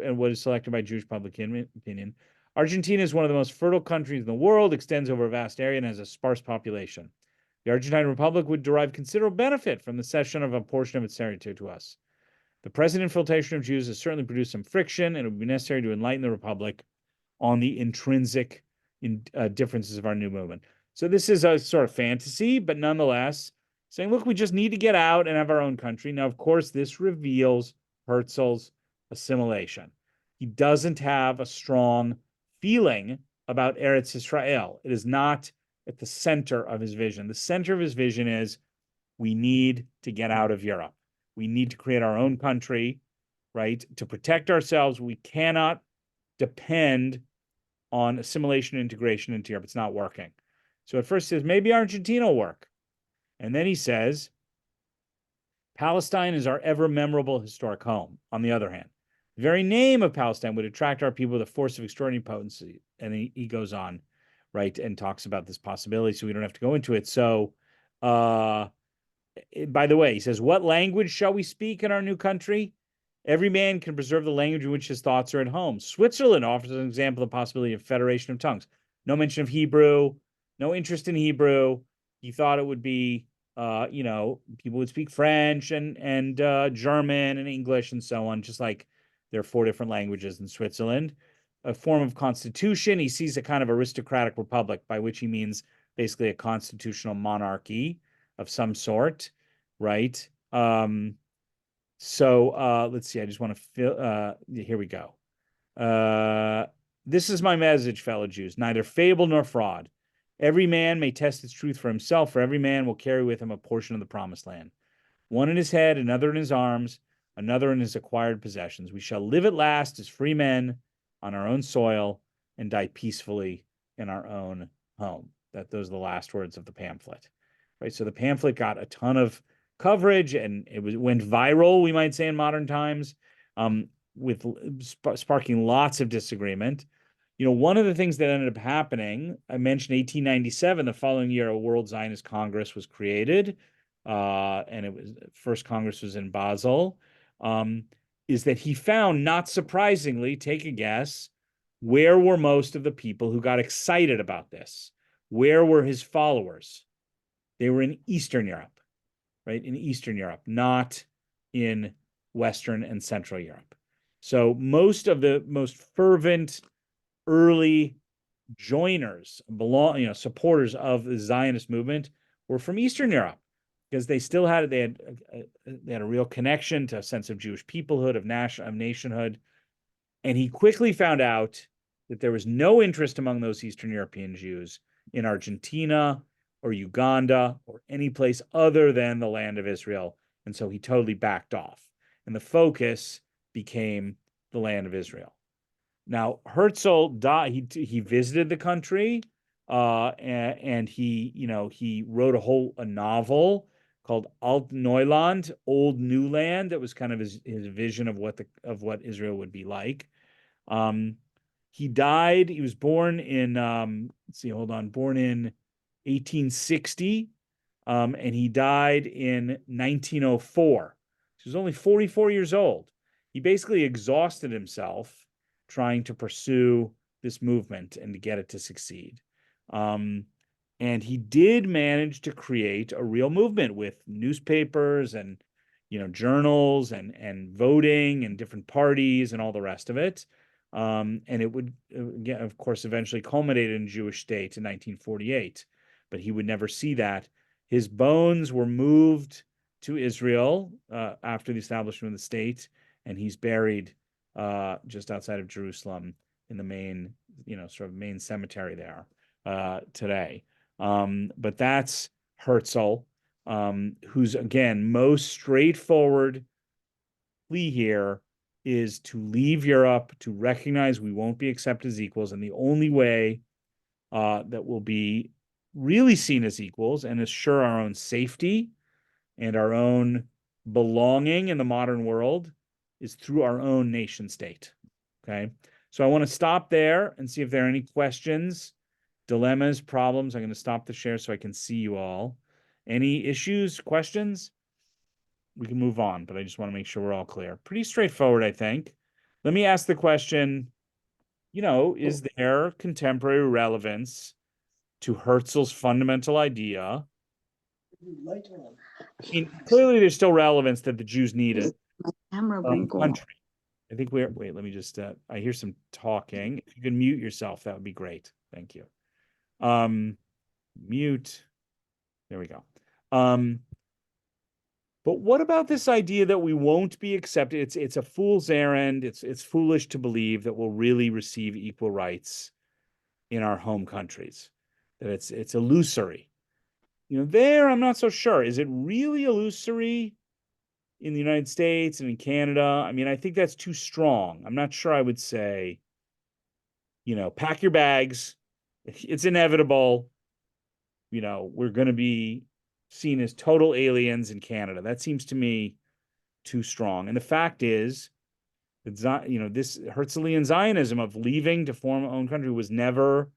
public opinion? Argentina is one of the most fertile countries in the world, extends over a vast area, and has a sparse population. The Argentine Republic would derive considerable benefit from the cession of a portion of its territory to us. The present infiltration of Jews has certainly produced some friction, and it would be necessary to enlighten the Republic on the intrinsic differences of our new movement. So this is a sort of fantasy, but nonetheless, saying, look, we just need to get out and have our own country. Now, of course, this reveals Herzl's assimilation. He doesn't have a strong feeling about Eretz Israel. It is not at the center of his vision. The center of his vision is we need to get out of Europe. We need to create our own country, right? To protect ourselves, we cannot depend on assimilation and integration into Europe. It's not working. So at first he says, maybe Argentina will work. And then he says, Palestine is our ever memorable historic home. On the other hand, the very name of Palestine would attract our people with a force of extraordinary potency. And he goes on, right, and talks about this possibility, so we don't have to go into it. So, by the way, he says, what language shall we speak in our new country? Every man can preserve the language in which his thoughts are at home. Switzerland offers an example of the possibility of federation of tongues. No mention of Hebrew, no interest in Hebrew. He thought it would be, people would speak French and German and English and so on, just like there are 4 different languages in Switzerland. A form of constitution. He sees a kind of aristocratic republic, by which he means basically a constitutional monarchy of some sort, right? So let's see. I just want to fill. Here we go. This is my message, fellow Jews, neither fable nor fraud. Every man may test its truth for himself, for every man will carry with him a portion of the promised land. One in his head, another in his arms, another in his acquired possessions. We shall live at last as free men on our own soil and die peacefully in our own home. Those are the last words of the pamphlet, right? So the pamphlet got a ton of coverage, and went viral, we might say, in modern times, with sparking lots of disagreement. One of the things that ended up happening, I mentioned 1897, the following year, a World Zionist Congress was created, and first Congress was in Basel, is that he found, not surprisingly, take a guess, where were most of the people who got excited about this? Where were his followers? They were in Eastern Europe, right? In Eastern Europe, not in Western and Central Europe. So most of the most fervent early joiners, supporters of the Zionist movement were from Eastern Europe, because they had a real connection to a sense of Jewish peoplehood, of nationhood. And he quickly found out that there was no interest among those Eastern European Jews in Argentina or Uganda or any place other than the land of Israel. And so he totally backed off. And the focus became the land of Israel. Now, Herzl died. He visited the country, and he wrote a novel called Alt Neuland, Old New Land. That was kind of his vision of what Israel would be like. He died. He was born in born in 1860, and he died in 1904. He was only 44 years old. He basically exhausted himself trying to pursue this movement and to get it to succeed. And he did manage to create a real movement with newspapers and journals and voting and different parties and all the rest of it. And it would, again, of course, eventually culminate in a Jewish state in 1948. But he would never see that. His bones were moved to Israel after the establishment of the state, and he's buried just outside of Jerusalem in the main, main cemetery there today. But that's Herzl, who's, again, most straightforward plea here is to leave Europe, to recognize we won't be accepted as equals, and the only way that we'll be really seen as equals and assure our own safety and our own belonging in the modern world is through our own nation state. Okay. So I want to stop there and see if there are any questions, dilemmas, problems. I'm going to stop the share so I can see you all. Any issues, questions? We can move on, but I just want to make sure we're all clear. Pretty straightforward, I think. Let me ask the question, is there contemporary relevance to Herzl's fundamental idea? I mean, clearly there's still relevance that the Jews needed country. I think wait, let me just, I hear some talking. If you can mute yourself, that would be great. Thank you. Mute. There we go. But what about this idea that we won't be accepted? It's a fool's errand. It's foolish to believe that we'll really receive equal rights in our home countries, that it's illusory. There, I'm not so sure. Is it really illusory in the United States and in Canada? I mean, I think that's too strong. I'm not sure I would say, pack your bags. It's inevitable. We're going to be seen as total aliens in Canada. That seems to me too strong. And the fact is that, this Herzlian Zionism of leaving to form our own country was never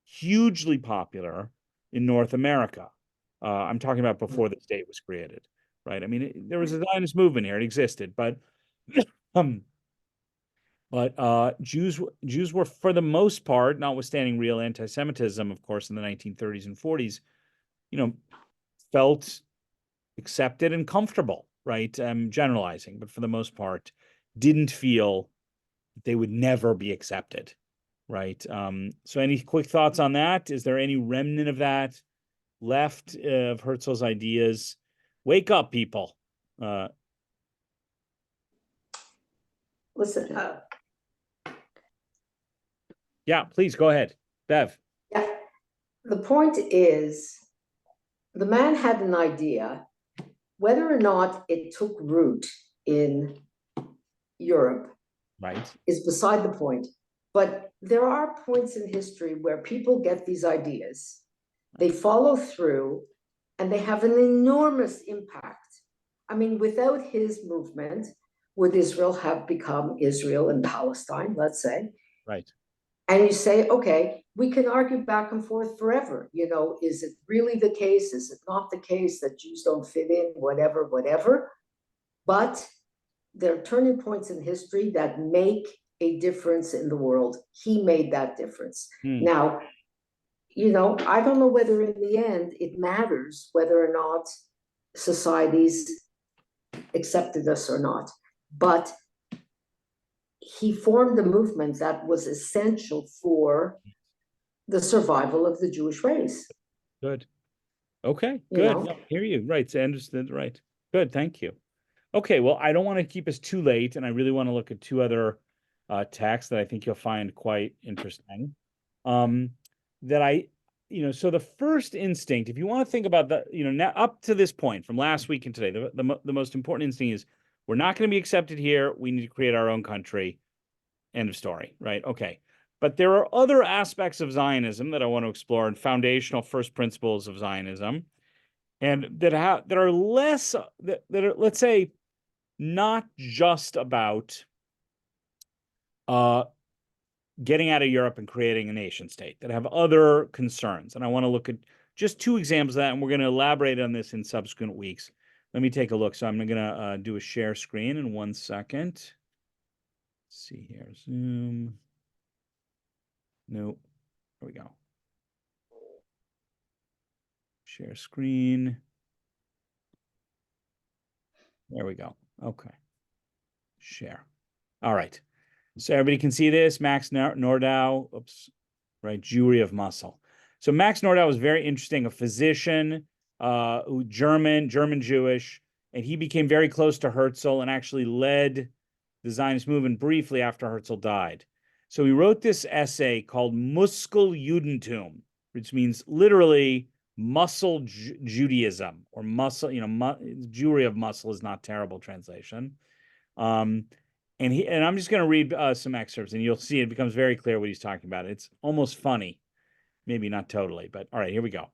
hugely popular in North America. I'm talking about before the state was created, right? I mean, there was a Zionist movement here; it existed, but Jews were, for the most part, notwithstanding real anti-Semitism, of course, in the 1930s and 40s, felt accepted and comfortable, right? I'm generalizing, but for the most part, didn't feel that they would never be accepted, right? So any quick thoughts on that? Is there any remnant of that left of Herzl's ideas? Wake up, people. Listen, Yeah, please go ahead, Bev. Yeah. The point is, the man had an idea. Whether or not it took root in Europe Right. is beside the point. But there are points in history where people get these ideas, they follow through, and they have an enormous impact. I mean, without his movement, would Israel have become Israel and Palestine, let's say? Right. And you say, okay, we can argue back and forth forever. You know, is it really the case? Is it not the case that Jews don't fit in? Whatever, whatever. But there are turning points in history that make a difference in the world. He made that difference. Now, you know, I don't know whether in the end it matters whether or not societies accepted us or not, but he formed a movement that was essential for the survival of the Jewish race. Good. Okay, You good. know? No, I hear you. Right. So I understand. Right. Good. Thank you. Okay. Well, I don't want to keep us too late, and I really want to look at two other texts that I think you'll find quite interesting. So the first instinct, if you want to think about the, now up to this point from last week and today, the most important instinct is we're not going to be accepted here. We need to create our own country. End of story. Right. Okay. But there are other aspects of Zionism that I want to explore and foundational first principles of Zionism, and that are less that are, let's say, not just about getting out of Europe and creating a nation state, that have other concerns. And I want to look at just two examples of that, and we're going to elaborate on this in subsequent weeks. Let me take a look. So I'm going to do a share screen in 1 second. Let's see here. Zoom. Nope. There we go. Share screen. There we go. Okay. Share. All right. So everybody can see this. Max Nordau, oops, right? Jewry of Muscle. So Max Nordau was very interesting, a physician, German Jewish, and he became very close to Herzl and actually led the Zionist movement briefly after Herzl died. So he wrote this essay called Muskeljudentum, which means literally muscle Judaism, or muscle, Jewry of Muscle is not terrible translation. And I'm just going to read some excerpts, and you'll see it becomes very clear what he's talking about. It's almost funny, maybe not totally, but all right, here we go.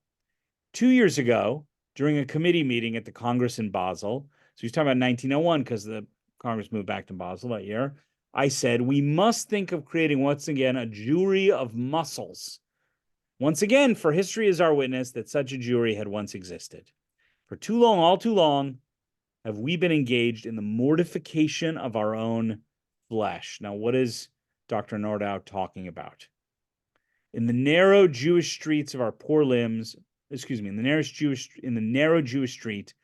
2 years ago, during a committee meeting at the Congress in Basel, so he's talking about 1901 because the Congress moved back to Basel that year, I said, we must think of creating once again a Jewry of muscles. Once again, for history is our witness that such a Jewry had once existed. For too long, all too long, have we been engaged in the mortification of our own flesh. Now, what is Dr. Nordau talking about? In the narrow Jewish streets of our poor limbs, in the narrow Jewish street,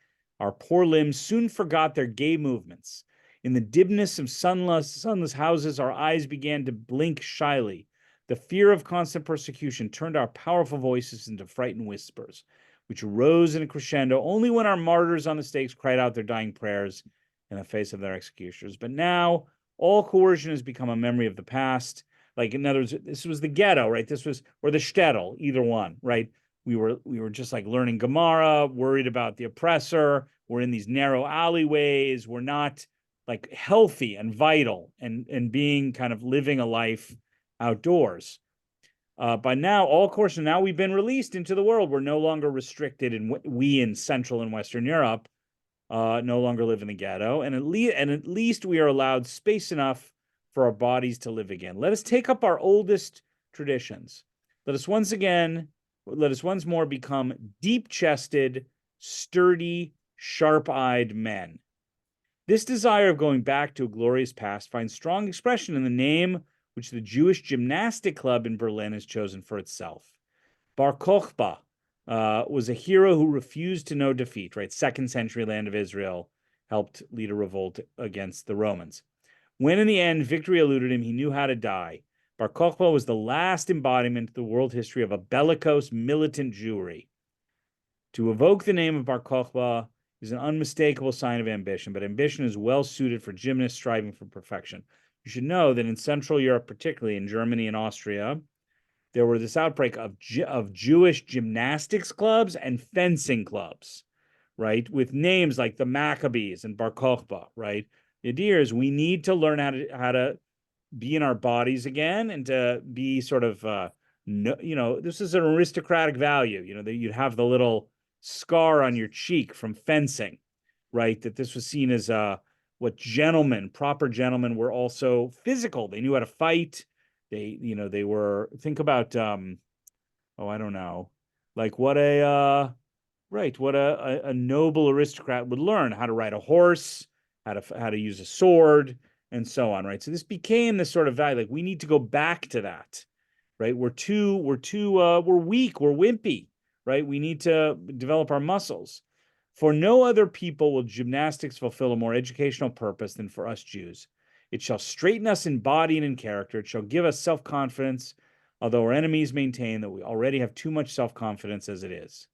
our poor limbs soon forgot their gay movements. In the dimness of sunless houses, our eyes began to blink shyly. The fear of constant persecution turned our powerful voices into frightened whispers, which rose in a crescendo only when our martyrs on the stakes cried out their dying prayers in the face of their executioners. But now all coercion has become a memory of the past. Like, in other words, this was the ghetto, right? This was, or the shtetl, either one, right? We were just like learning Gemara, worried about the oppressor. We're in these narrow alleyways. We're not like healthy and vital and being kind of living a life outdoors. By now, all course, now we've been released into the world. We're no longer restricted, and we in Central and Western Europe no longer live in the ghetto, and at least we are allowed space enough for our bodies to live again. Let us take up our oldest traditions. Let us once more become deep-chested, sturdy, sharp-eyed men. This desire of going back to a glorious past finds strong expression in the name which the Jewish Gymnastic Club in Berlin has chosen for itself. Bar Kokhba was a hero who refused to know defeat, right? 2nd century land of Israel, helped lead a revolt against the Romans. When in the end victory eluded him, he knew how to die. Bar Kokhba was the last embodiment of the world history of a bellicose, militant Jewry. To evoke the name of Bar Kokhba is an unmistakable sign of ambition, but ambition is well suited for gymnasts striving for perfection. You should know that in Central Europe, particularly in Germany and Austria, there were this outbreak of Jewish gymnastics clubs and fencing clubs, right? With names like the Maccabees and Bar Kokhba, right? The idea is we need to learn how to be in our bodies again and to be sort of, this is an aristocratic value, that you'd have the little scar on your cheek from fencing, right? That this was seen as what proper gentlemen were also physical. They knew how to fight. They were, think about, I don't know, like what a noble aristocrat would learn, how to ride a horse, how to use a sword, and so on, right? So this became this sort of value. Like we need to go back to that, right? We're weak, we're wimpy, right? We need to develop our muscles. For no other people will gymnastics fulfill a more educational purpose than for us Jews. It shall straighten us in body and in character. It shall give us self-confidence, although our enemies maintain that we already have too much self-confidence as it is.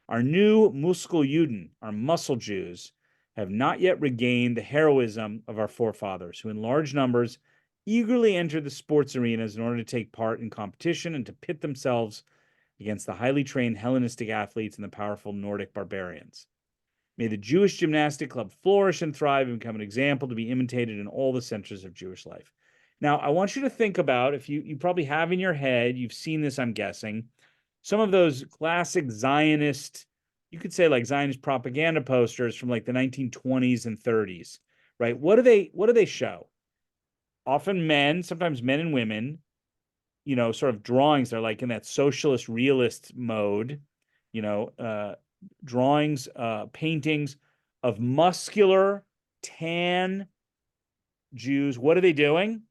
Our new Muskel Juden, our muscle Jews, have not yet regained the heroism of our forefathers, who in large numbers eagerly entered the sports arenas in order to take part in competition and to pit themselves against the highly trained Hellenistic athletes and the powerful Nordic barbarians. May the Jewish Gymnastic Club flourish and thrive and become an example to be imitated in all the centers of Jewish life. Now, I want you to think about, if you probably have in your head, you've seen this, I'm guessing, some of those classic Zionist, you could say like Zionist propaganda posters from like the 1920s and 30s, right? What do they show? Often men, sometimes men and women, sort of drawings. They're like in that socialist realist mode, drawings, paintings of muscular, tan Jews. What are they doing?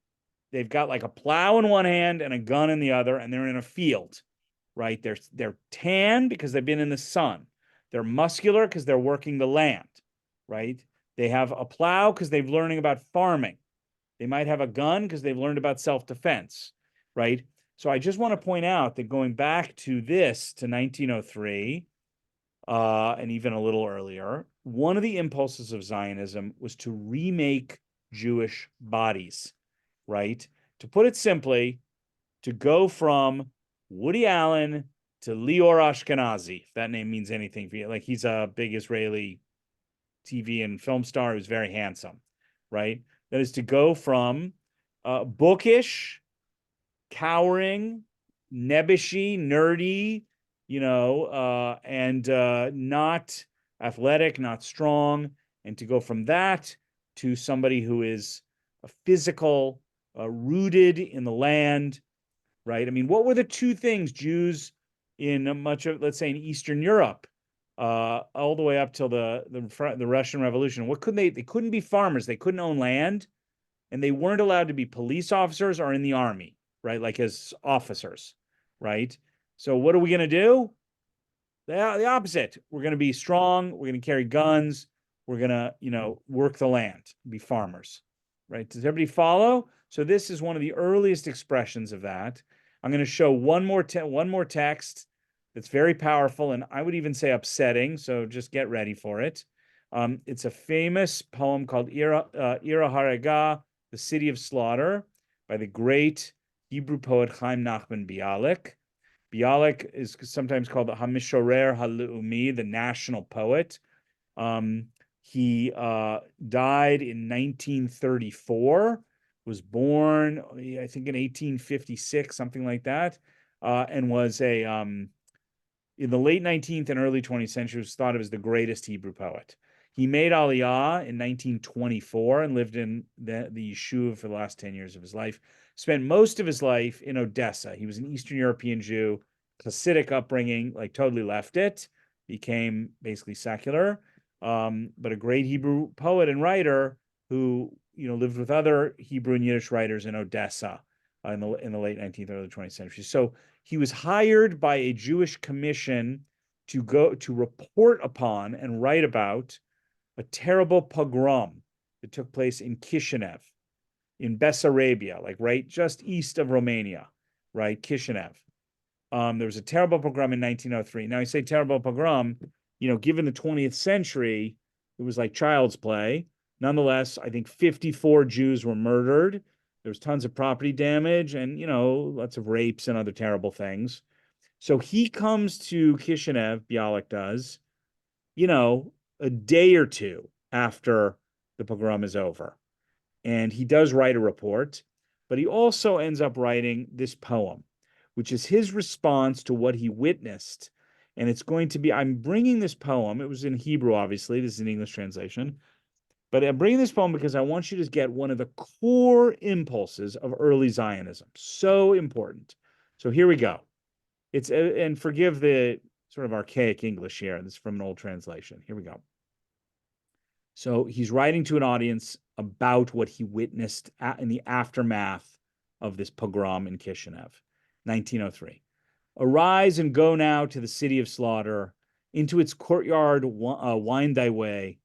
They've got like a plow in one hand and a gun in the other, and they're in a field, right? They're tan because they've been in the sun. They're muscular because they're working the land, right? They have a plow because they've learning about farming. They might have a gun because they've learned about self-defense, right? So I just want to point out that going back to 1903, and even a little earlier, one of the impulses of Zionism was to remake Jewish bodies, right? To put it simply, to go from Woody Allen to Lior Ashkenazi, if that name means anything for you. Like he's a big Israeli TV and film star who's very handsome, right? That is to go from bookish, cowering, nebbishy, nerdy, and not athletic, not strong, and to go from that to somebody who is a physical, rooted in the land, right? I mean, what were the two things Jews in much of, let's say, in Eastern Europe, all the way up till the Russian Revolution? What couldn't they? They couldn't be farmers. They couldn't own land, and they weren't allowed to be police officers or in the army, right? Like as officers, right? So what are we going to do? The opposite. We're going to be strong. We're going to carry guns. We're going to, work the land, be farmers, right? Does everybody follow? So this is one of the earliest expressions of that. I'm going to show one more text that's very powerful, and I would even say upsetting. So just get ready for it. It's a famous poem called Ira Harega, The City of Slaughter, by the great Hebrew poet Chaim Nachman Bialik. Bialik is sometimes called the Hamishorer HaLeumi, the national poet. He died in 1934, was born, I think, in 1856, something like that, and was in the late 19th and early 20th century, was thought of as the greatest Hebrew poet. He made Aliyah in 1924 and lived in the yeshuv for the last 10 years of his life. Spent most of his life in Odessa. He was an Eastern European Jew, Hasidic upbringing, like totally left it, became basically secular, but a great Hebrew poet and writer who, lived with other Hebrew and Yiddish writers in Odessa in the late 19th, early 20th century. So he was hired by a Jewish commission to go to report upon and write about a terrible pogrom that took place in Kishinev, in Bessarabia, like right just east of Romania, right? Kishinev. There was a terrible pogrom in 1903. Now I say terrible pogrom, given the 20th century, it was like child's play. Nonetheless, I think 54 Jews were murdered. There's tons of property damage and, lots of rapes and other terrible things. So he comes to Kishinev, Bialik does, a day or two after the pogrom is over. And he does write a report, but he also ends up writing this poem, which is his response to what he witnessed. And it's going to be, I'm bringing this poem, it was in Hebrew, obviously, this is an English translation, but I'm bringing this poem because I want you to get one of the core impulses of early Zionism. So important. So here we go. And forgive the sort of archaic English here. This is from an old translation. Here we go. So he's writing to an audience about what he witnessed in the aftermath of this pogrom in Kishinev, 1903. Arise and go now to the city of slaughter, into its courtyard wind thy way.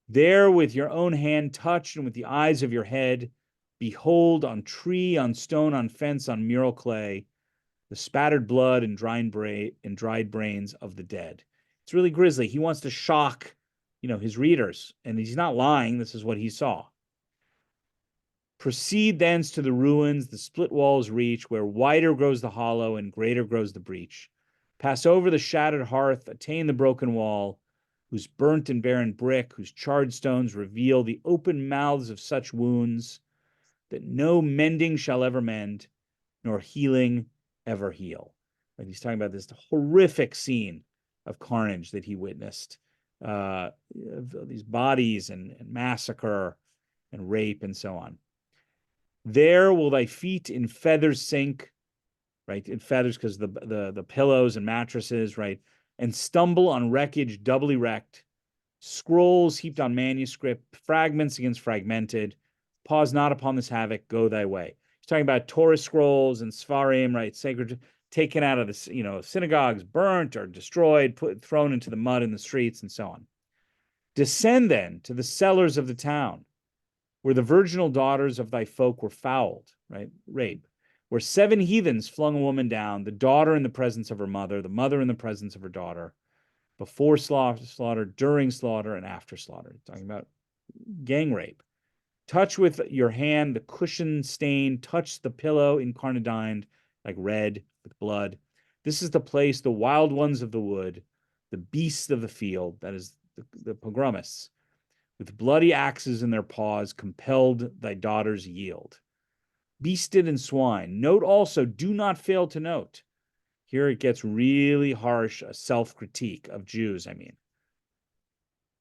There with your own hand touched and with the eyes of your head, behold on tree, on stone, on fence, on mural clay, the spattered blood and dried brains of the dead. It's really grisly. He wants to shock, his readers, and he's not lying. This is what he saw. Proceed thence to the ruins, the split walls reach, where wider grows the hollow and greater grows the breach. Pass over the shattered hearth, attain the broken wall, whose burnt and barren brick, whose charred stones reveal the open mouths of such wounds that no mending shall ever mend, nor healing ever heal. Right? He's talking about this horrific scene of carnage that he witnessed, these bodies and massacre and rape and so on. There will thy feet in feathers sink, right? In feathers because the pillows and mattresses, right? And stumble on wreckage doubly wrecked, scrolls heaped on manuscript, fragments against fragmented. Pause not upon this havoc, go thy way. He's talking about Torah scrolls and Sfarim, right? Sacred, taken out of the, synagogues, burnt or destroyed, thrown into the mud in the streets and so on. Descend then to the cellars of the town, where the virginal daughters of thy folk were fouled, right? Rape. Where 7 heathens flung a woman down, the daughter in the presence of her mother, the mother in the presence of her daughter, before slaughter, during slaughter, and after slaughter. Talking about gang rape. Touch with your hand the cushion stain, touch the pillow incarnadined, like red with blood. This is the place the wild ones of the wood, the beasts of the field, that is the pogromists, with bloody axes in their paws, compelled thy daughters yield. Beasted and swine. Note also, do not fail to note. Here it gets really harsh, a self-critique of Jews,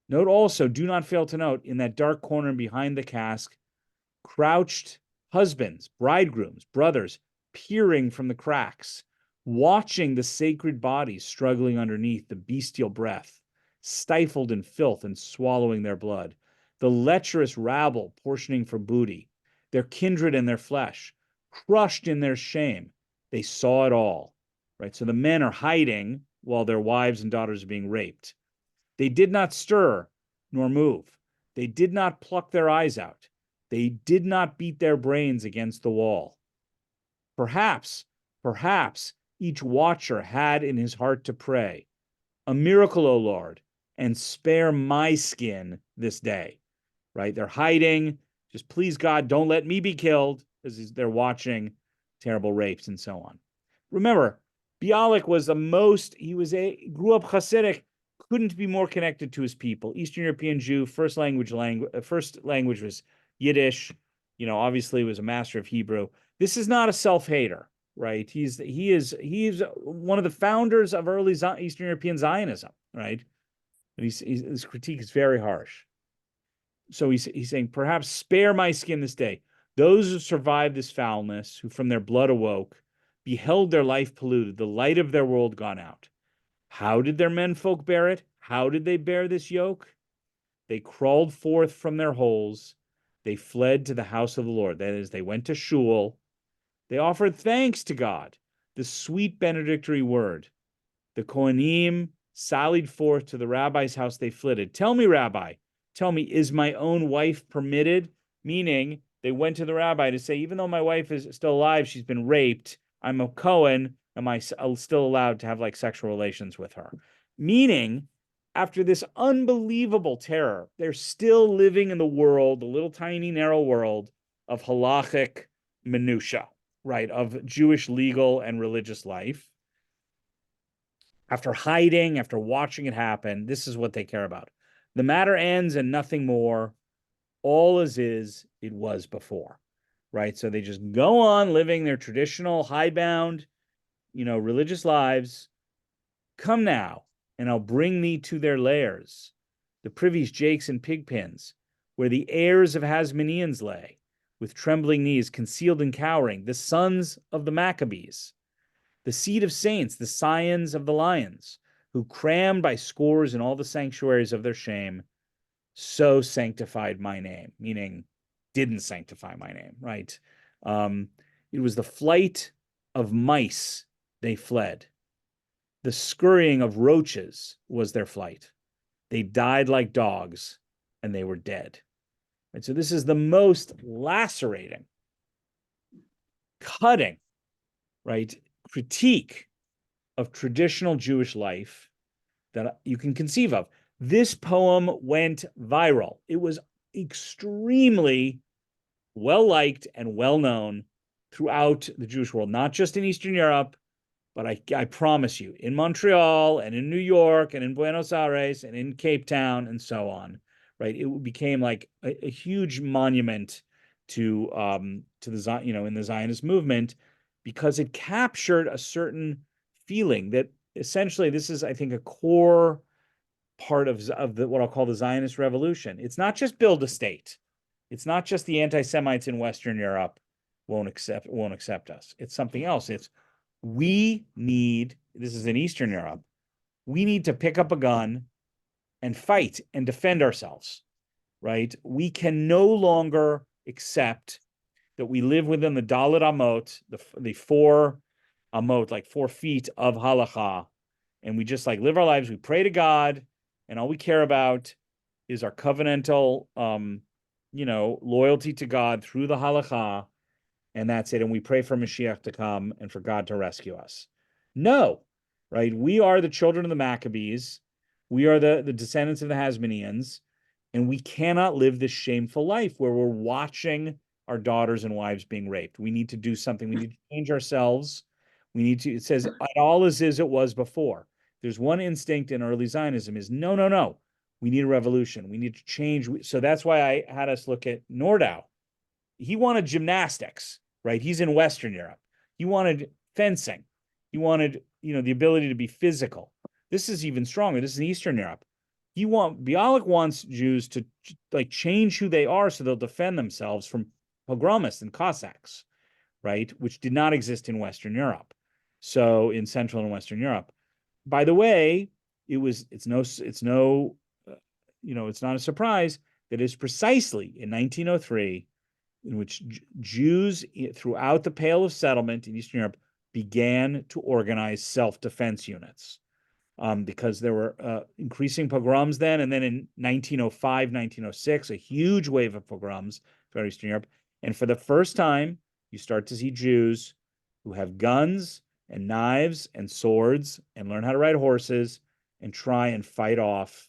Note also, do not fail to note, in that dark corner behind the cask, crouched husbands, bridegrooms, brothers, peering from the cracks, watching the sacred bodies struggling underneath the bestial breath, stifled in filth and swallowing their blood, the lecherous rabble portioning for booty, their kindred and their flesh, crushed in their shame. They saw it all, right? So the men are hiding while their wives and daughters are being raped. They did not stir nor move. They did not pluck their eyes out. They did not beat their brains against the wall. Perhaps each watcher had in his heart to pray, a miracle, O Lord, and spare my skin this day, right? They're hiding. Just please God, don't let me be killed, as they're watching terrible rapes and so on. Remember, Bialik was grew up Hasidic, couldn't be more connected to his people. Eastern European Jew, first language was Yiddish, obviously was a master of Hebrew. This is not a self-hater, right? He is one of the founders of early Eastern European Zionism, right? But his critique is very harsh. So he's saying, perhaps spare my skin this day. Those who survived this foulness, who from their blood awoke, beheld their life polluted, the light of their world gone out. How did their menfolk bear it? How did they bear this yoke? They crawled forth from their holes. They fled to the house of the Lord. That is, they went to shul. They offered thanks to God, the sweet benedictory word. The Kohanim sallied forth to the rabbi's house. They flitted. Tell me, Rabbi, tell me, is my own wife permitted? Meaning, they went to the rabbi to say, even though my wife is still alive, she's been raped, I'm a Kohen, am I still allowed to have sexual relations with her? Meaning, after this unbelievable terror, they're still living in the world, the little tiny narrow world of halachic minutia, right, of Jewish legal and religious life. After hiding, after watching it happen, this is what they care about. The matter ends and nothing more. All as is, it was before, right? So they just go on living their traditional hidebound, religious lives. Come now, and I'll bring thee to their lairs, the privies, jakes, and pigpens, where the heirs of Hasmoneans lay, with trembling knees, concealed and cowering, the sons of the Maccabees, the seed of saints, the scions of the lions, who crammed by scores in all the sanctuaries of their shame, so sanctified my name, meaning didn't sanctify my name, right? It was the flight of mice they fled. The scurrying of roaches was their flight. They died like dogs, and they were dead. And so this is the most lacerating, cutting, right, critique of traditional Jewish life that you can conceive of. This poem went viral. It was extremely well-liked and well-known throughout the Jewish world, not just in Eastern Europe, but I promise you, in Montreal and in New York and in Buenos Aires and in Cape Town and so on, right? It became like a huge monument to the in the Zionist movement, because it captured a certain feeling that essentially this is, I think, a core part of what I'll call the Zionist revolution. It's not just build a state. It's not just the anti-Semites in Western Europe won't accept us. It's something else. It's we need, this is in Eastern Europe, we need to pick up a gun and fight and defend ourselves, right? We can no longer accept that we live within the Dalet Amot, the 4 Amot, like 4 feet of halacha, and we just like live our lives. We pray to God, and all we care about is our covenantal, loyalty to God through the halacha, and that's it. And we pray for Mashiach to come and for God to rescue us. No, right? We are the children of the Maccabees. We are the descendants of the Hasmoneans, and we cannot live this shameful life where we're watching our daughters and wives being raped. We need to do something. We need to change ourselves. We need to, it says, all as is it was before. There's one instinct in early Zionism is no. We need a revolution. We need to change. So that's why I had us look at Nordau. He wanted gymnastics, right? He's in Western Europe. He wanted fencing. He wanted, the ability to be physical. This is even stronger. This is in Eastern Europe. Bialik wants Jews to like change who they are so they'll defend themselves from pogromists and Cossacks, right? Which did not exist in Western Europe. So in Central and Western Europe. By the way, it's not a surprise that it's precisely in 1903 in which Jews throughout the Pale of Settlement in Eastern Europe began to organize self-defense units, because there were increasing pogroms then. And then in 1905, 1906, a huge wave of pogroms throughout Eastern Europe. And for the first time, you start to see Jews who have guns and knives and swords and learn how to ride horses and try and fight off,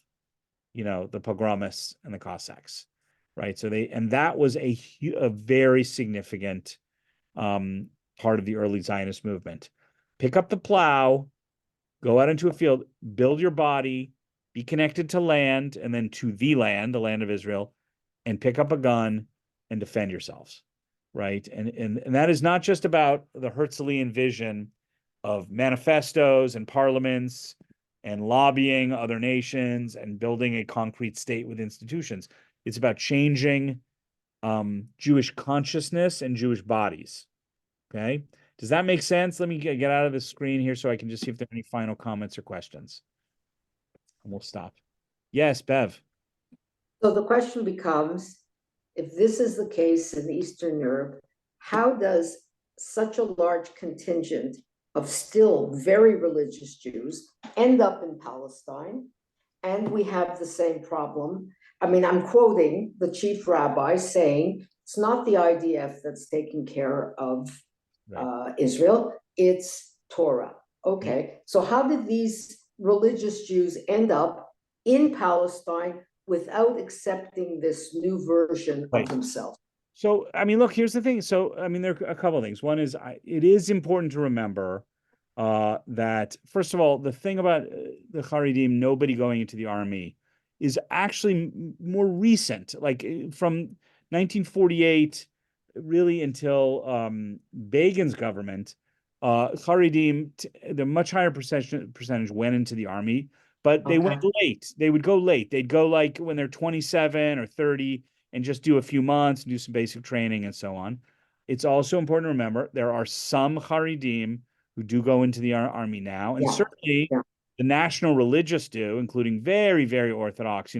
the pogromists and the Cossacks, right? So that was a very significant part of the early Zionist movement. Pick up the plow, go out into a field, build your body, be connected to land, and then to the land of Israel, and pick up a gun and defend yourselves, right? And that is not just about the Herzlian vision of manifestos and parliaments and lobbying other nations and building a concrete state with institutions. It's about changing Jewish consciousness and Jewish bodies, okay? Does that make sense? Let me get out of the screen here so I can just see if there are any final comments or questions. And we'll stop. Yes, Bev. So the question becomes, if this is the case in Eastern Europe, how does such a large contingent of still very religious Jews end up in Palestine? And we have the same problem. I mean, I'm quoting the chief rabbi saying, it's not the IDF that's taking care of Israel, it's Torah. Okay, so how did these religious Jews end up in Palestine without accepting this new version of themselves? So, I mean, look, here's the thing. So, I mean, there are a couple of things. One is it is important to remember that, first of all, the thing about the Haredim, nobody going into the army, is actually more recent, like from 1948, really until Begin's government. Haredim, the much higher percentage went into the army, but they went Okay. late. They would go late. They'd go like when they're 27 or 30 and just do a few months, do some basic training and so on. It's also important to remember there are some Haredim who do go into the army now, and Yeah, certainly yeah. the national religious do, including very, very Orthodox,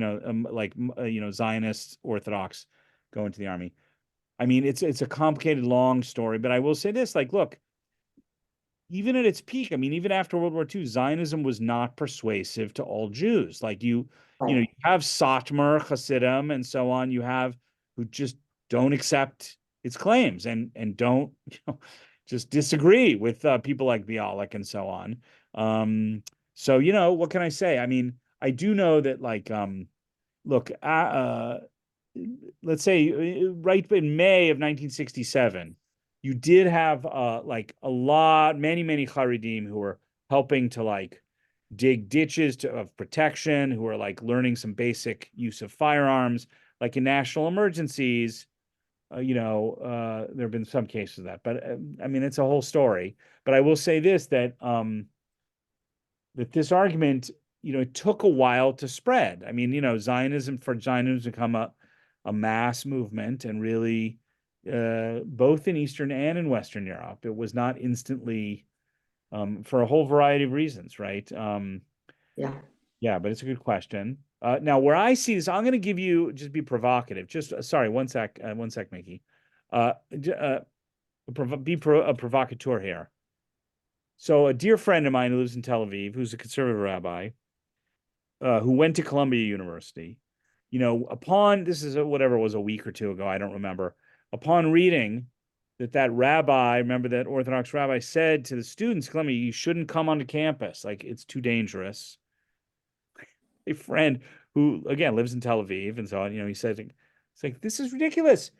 Zionist Orthodox go into the army. I mean, it's a complicated, long story, but I will say this: like, look, even at its peak, I mean, even after World War II, Zionism was not persuasive to all Jews. Like you Right. have Satmar, Hasidim, and so on. You have who just don't accept its claims and don't, just disagree with people like Bialik and so on. So what can I say? I mean, I do know that look, let's say right in May of 1967, you did have like many Haredim who were helping to like dig ditches of protection, who are like learning some basic use of firearms, like in national emergencies. There have been some cases of that, but I mean, it's a whole story. But I will say this, that this argument, it took a while to spread. I mean, Zionism to become a mass movement and really both in Eastern and in Western Europe. It was not instantly for a whole variety of reasons, right? Yeah. Yeah, but it's a good question. Now, where I see this, I'm going to give you just be provocative. Just sorry, one sec, Mickey. A provocateur here. So, a dear friend of mine who lives in Tel Aviv, who's a conservative rabbi, who went to Columbia University, upon this is whatever it was a week or two ago, I don't remember. Upon reading that rabbi, remember that Orthodox rabbi said to the students, Columbia, you shouldn't come onto campus, like it's too dangerous. A friend who again lives in Tel Aviv and so on, he said, it's like this is ridiculous.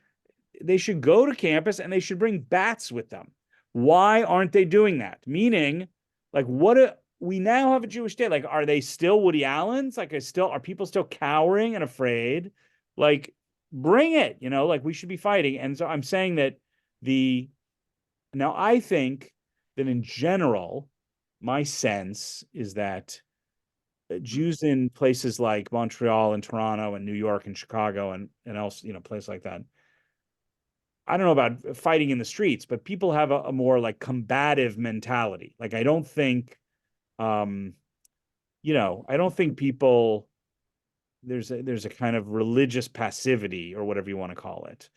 They should go to campus and they should bring bats with them. Why aren't they doing that? Meaning, like, we now have a Jewish state. Like, are they still Woody Allen's? Like, are people still cowering and afraid? Like, bring it, like we should be fighting. And so I'm saying that now I think that in general, my sense is that Jews in places like Montreal and Toronto and New York and Chicago and else, places like that. I don't know about fighting in the streets, but people have a more like combative mentality. Like I don't think, I don't think people there's a kind of religious passivity or whatever you want to call it.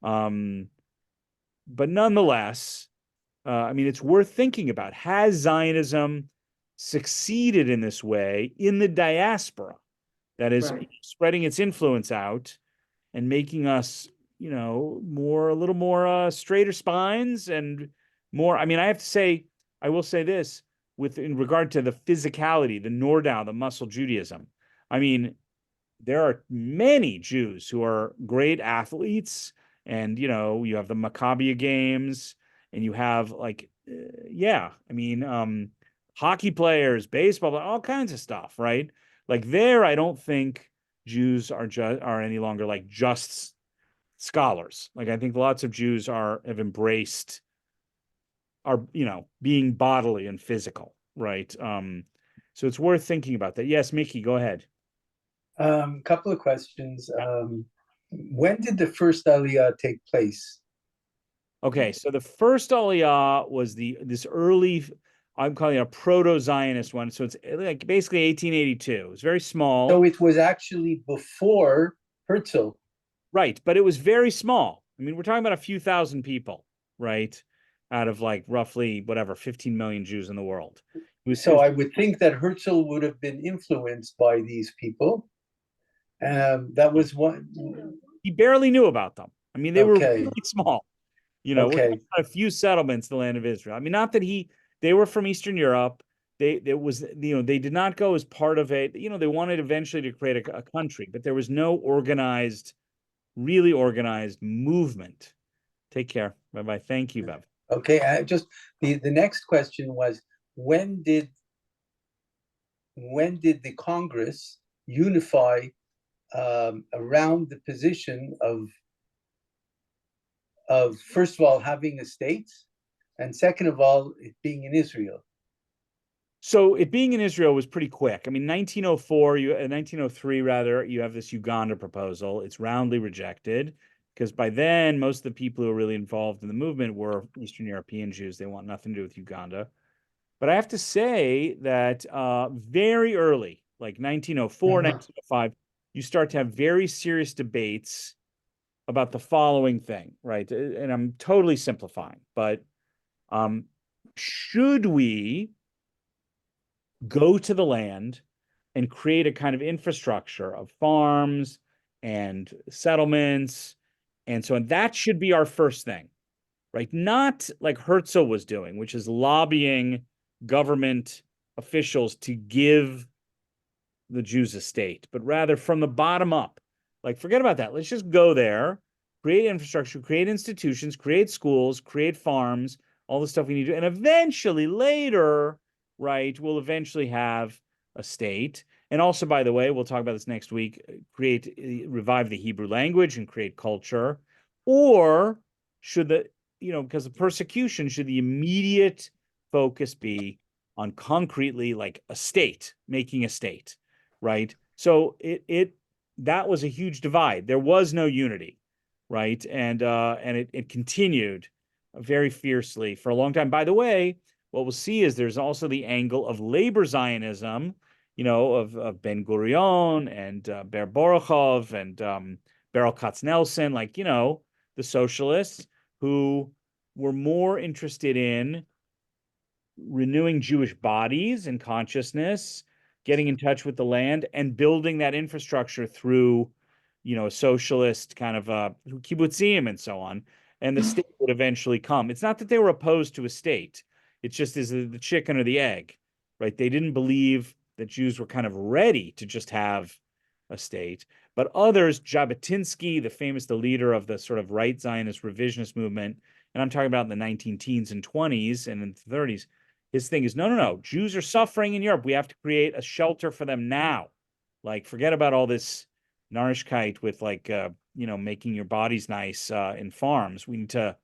But nonetheless, I mean, it's worth thinking about. Has Zionism succeeded in this way in the diaspora? That is Right. spreading its influence out and making us, a little more straighter spines and more. I mean, I will say this in regard to the physicality, the Nordau, the muscle Judaism. I mean, there are many Jews who are great athletes, and you have the Maccabi games, and you have hockey players, baseball, all kinds of stuff, right? Like there, I don't think Jews are any longer like just scholars. Like I think lots of Jews have embraced being bodily and physical, right? So it's worth thinking about that. Yes, Mickey, go ahead. Couple of questions. When did the first Aliyah take place? Okay, so the first Aliyah was this early, I'm calling it a proto-Zionist one. So it's like basically 1882. It's very small. So it was actually before Herzl. Right, but it was very small. I mean, we're talking about a few thousand people, right? Out of like roughly 15 million Jews in the world. So I would think that Herzl would have been influenced by these people. That was one. He barely knew about them. I mean, they were Okay. really small. Okay. a few settlements in the land of Israel. I mean, not that they were from Eastern Europe. They did not go as part of they wanted eventually to create a country, but there was no organized really organized movement. Take care. Bye-bye. Thank you, Bev. Okay, the next question was, when did the Congress unify around the position of first of all having a state, and second of all it being in Israel? So it being in Israel was pretty quick. I mean, 1903 rather, you have this Uganda proposal. It's roundly rejected because by then most of the people who were really involved in the movement were Eastern European Jews. They want nothing to do with Uganda. But I have to say that very early, like 1904, 1905, you start to have very serious debates about the following thing, right? And I'm totally simplifying, but should we go to the land and create a kind of infrastructure of farms and settlements? And so that should be our first thing, right? Not like Herzl was doing, which is lobbying government officials to give the Jews a state, but rather from the bottom up. Like, forget about that. Let's just go there, create infrastructure, create institutions, create schools, create farms, all the stuff we need to do. And eventually later, right, we'll eventually have a state. And also, by the way, we'll talk about this next week, revive the Hebrew language and create culture. Or should because of persecution, should the immediate focus be on concretely like a state, making a state, right? So that was a huge divide. There was no unity, right? And it continued very fiercely for a long time. By the way, what we'll see is there's also the angle of labor Zionism, of Ben Gurion and Ber Borochov and Beryl Katznelson, like, the socialists who were more interested in renewing Jewish bodies and consciousness, getting in touch with the land, and building that infrastructure through, a socialist kind of kibbutzim and so on. And the state would eventually come. It's not that they were opposed to a state. It's just is the chicken or the egg, right? They didn't believe that Jews were kind of ready to just have a state. But others, Jabotinsky, the leader of the sort of right Zionist revisionist movement, and I'm talking about in the 19-teens and 20s and in the 30s, his thing is, no, Jews are suffering in Europe. We have to create a shelter for them now. Like, forget about all this Narishkeit with like, making your bodies nice in farms. We need to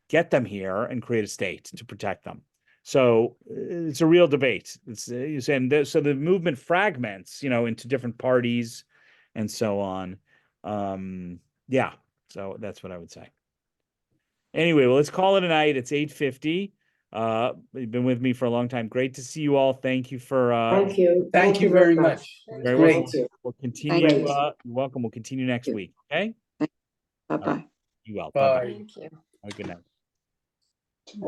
get them here and create a state to protect them. So it's a real debate. So the movement fragments, into different parties and so on. Yeah, so that's what I would say. Anyway, well, let's call it a night. It's 8:50. You've been with me for a long time. Great to see you all. Thank you for Thank you. Thank you very much. It was very great. welcome. We'll continue. Thank you. You're welcome. We'll continue next week. Okay. Bye-bye. You well. Bye. Thank you. Have a good night.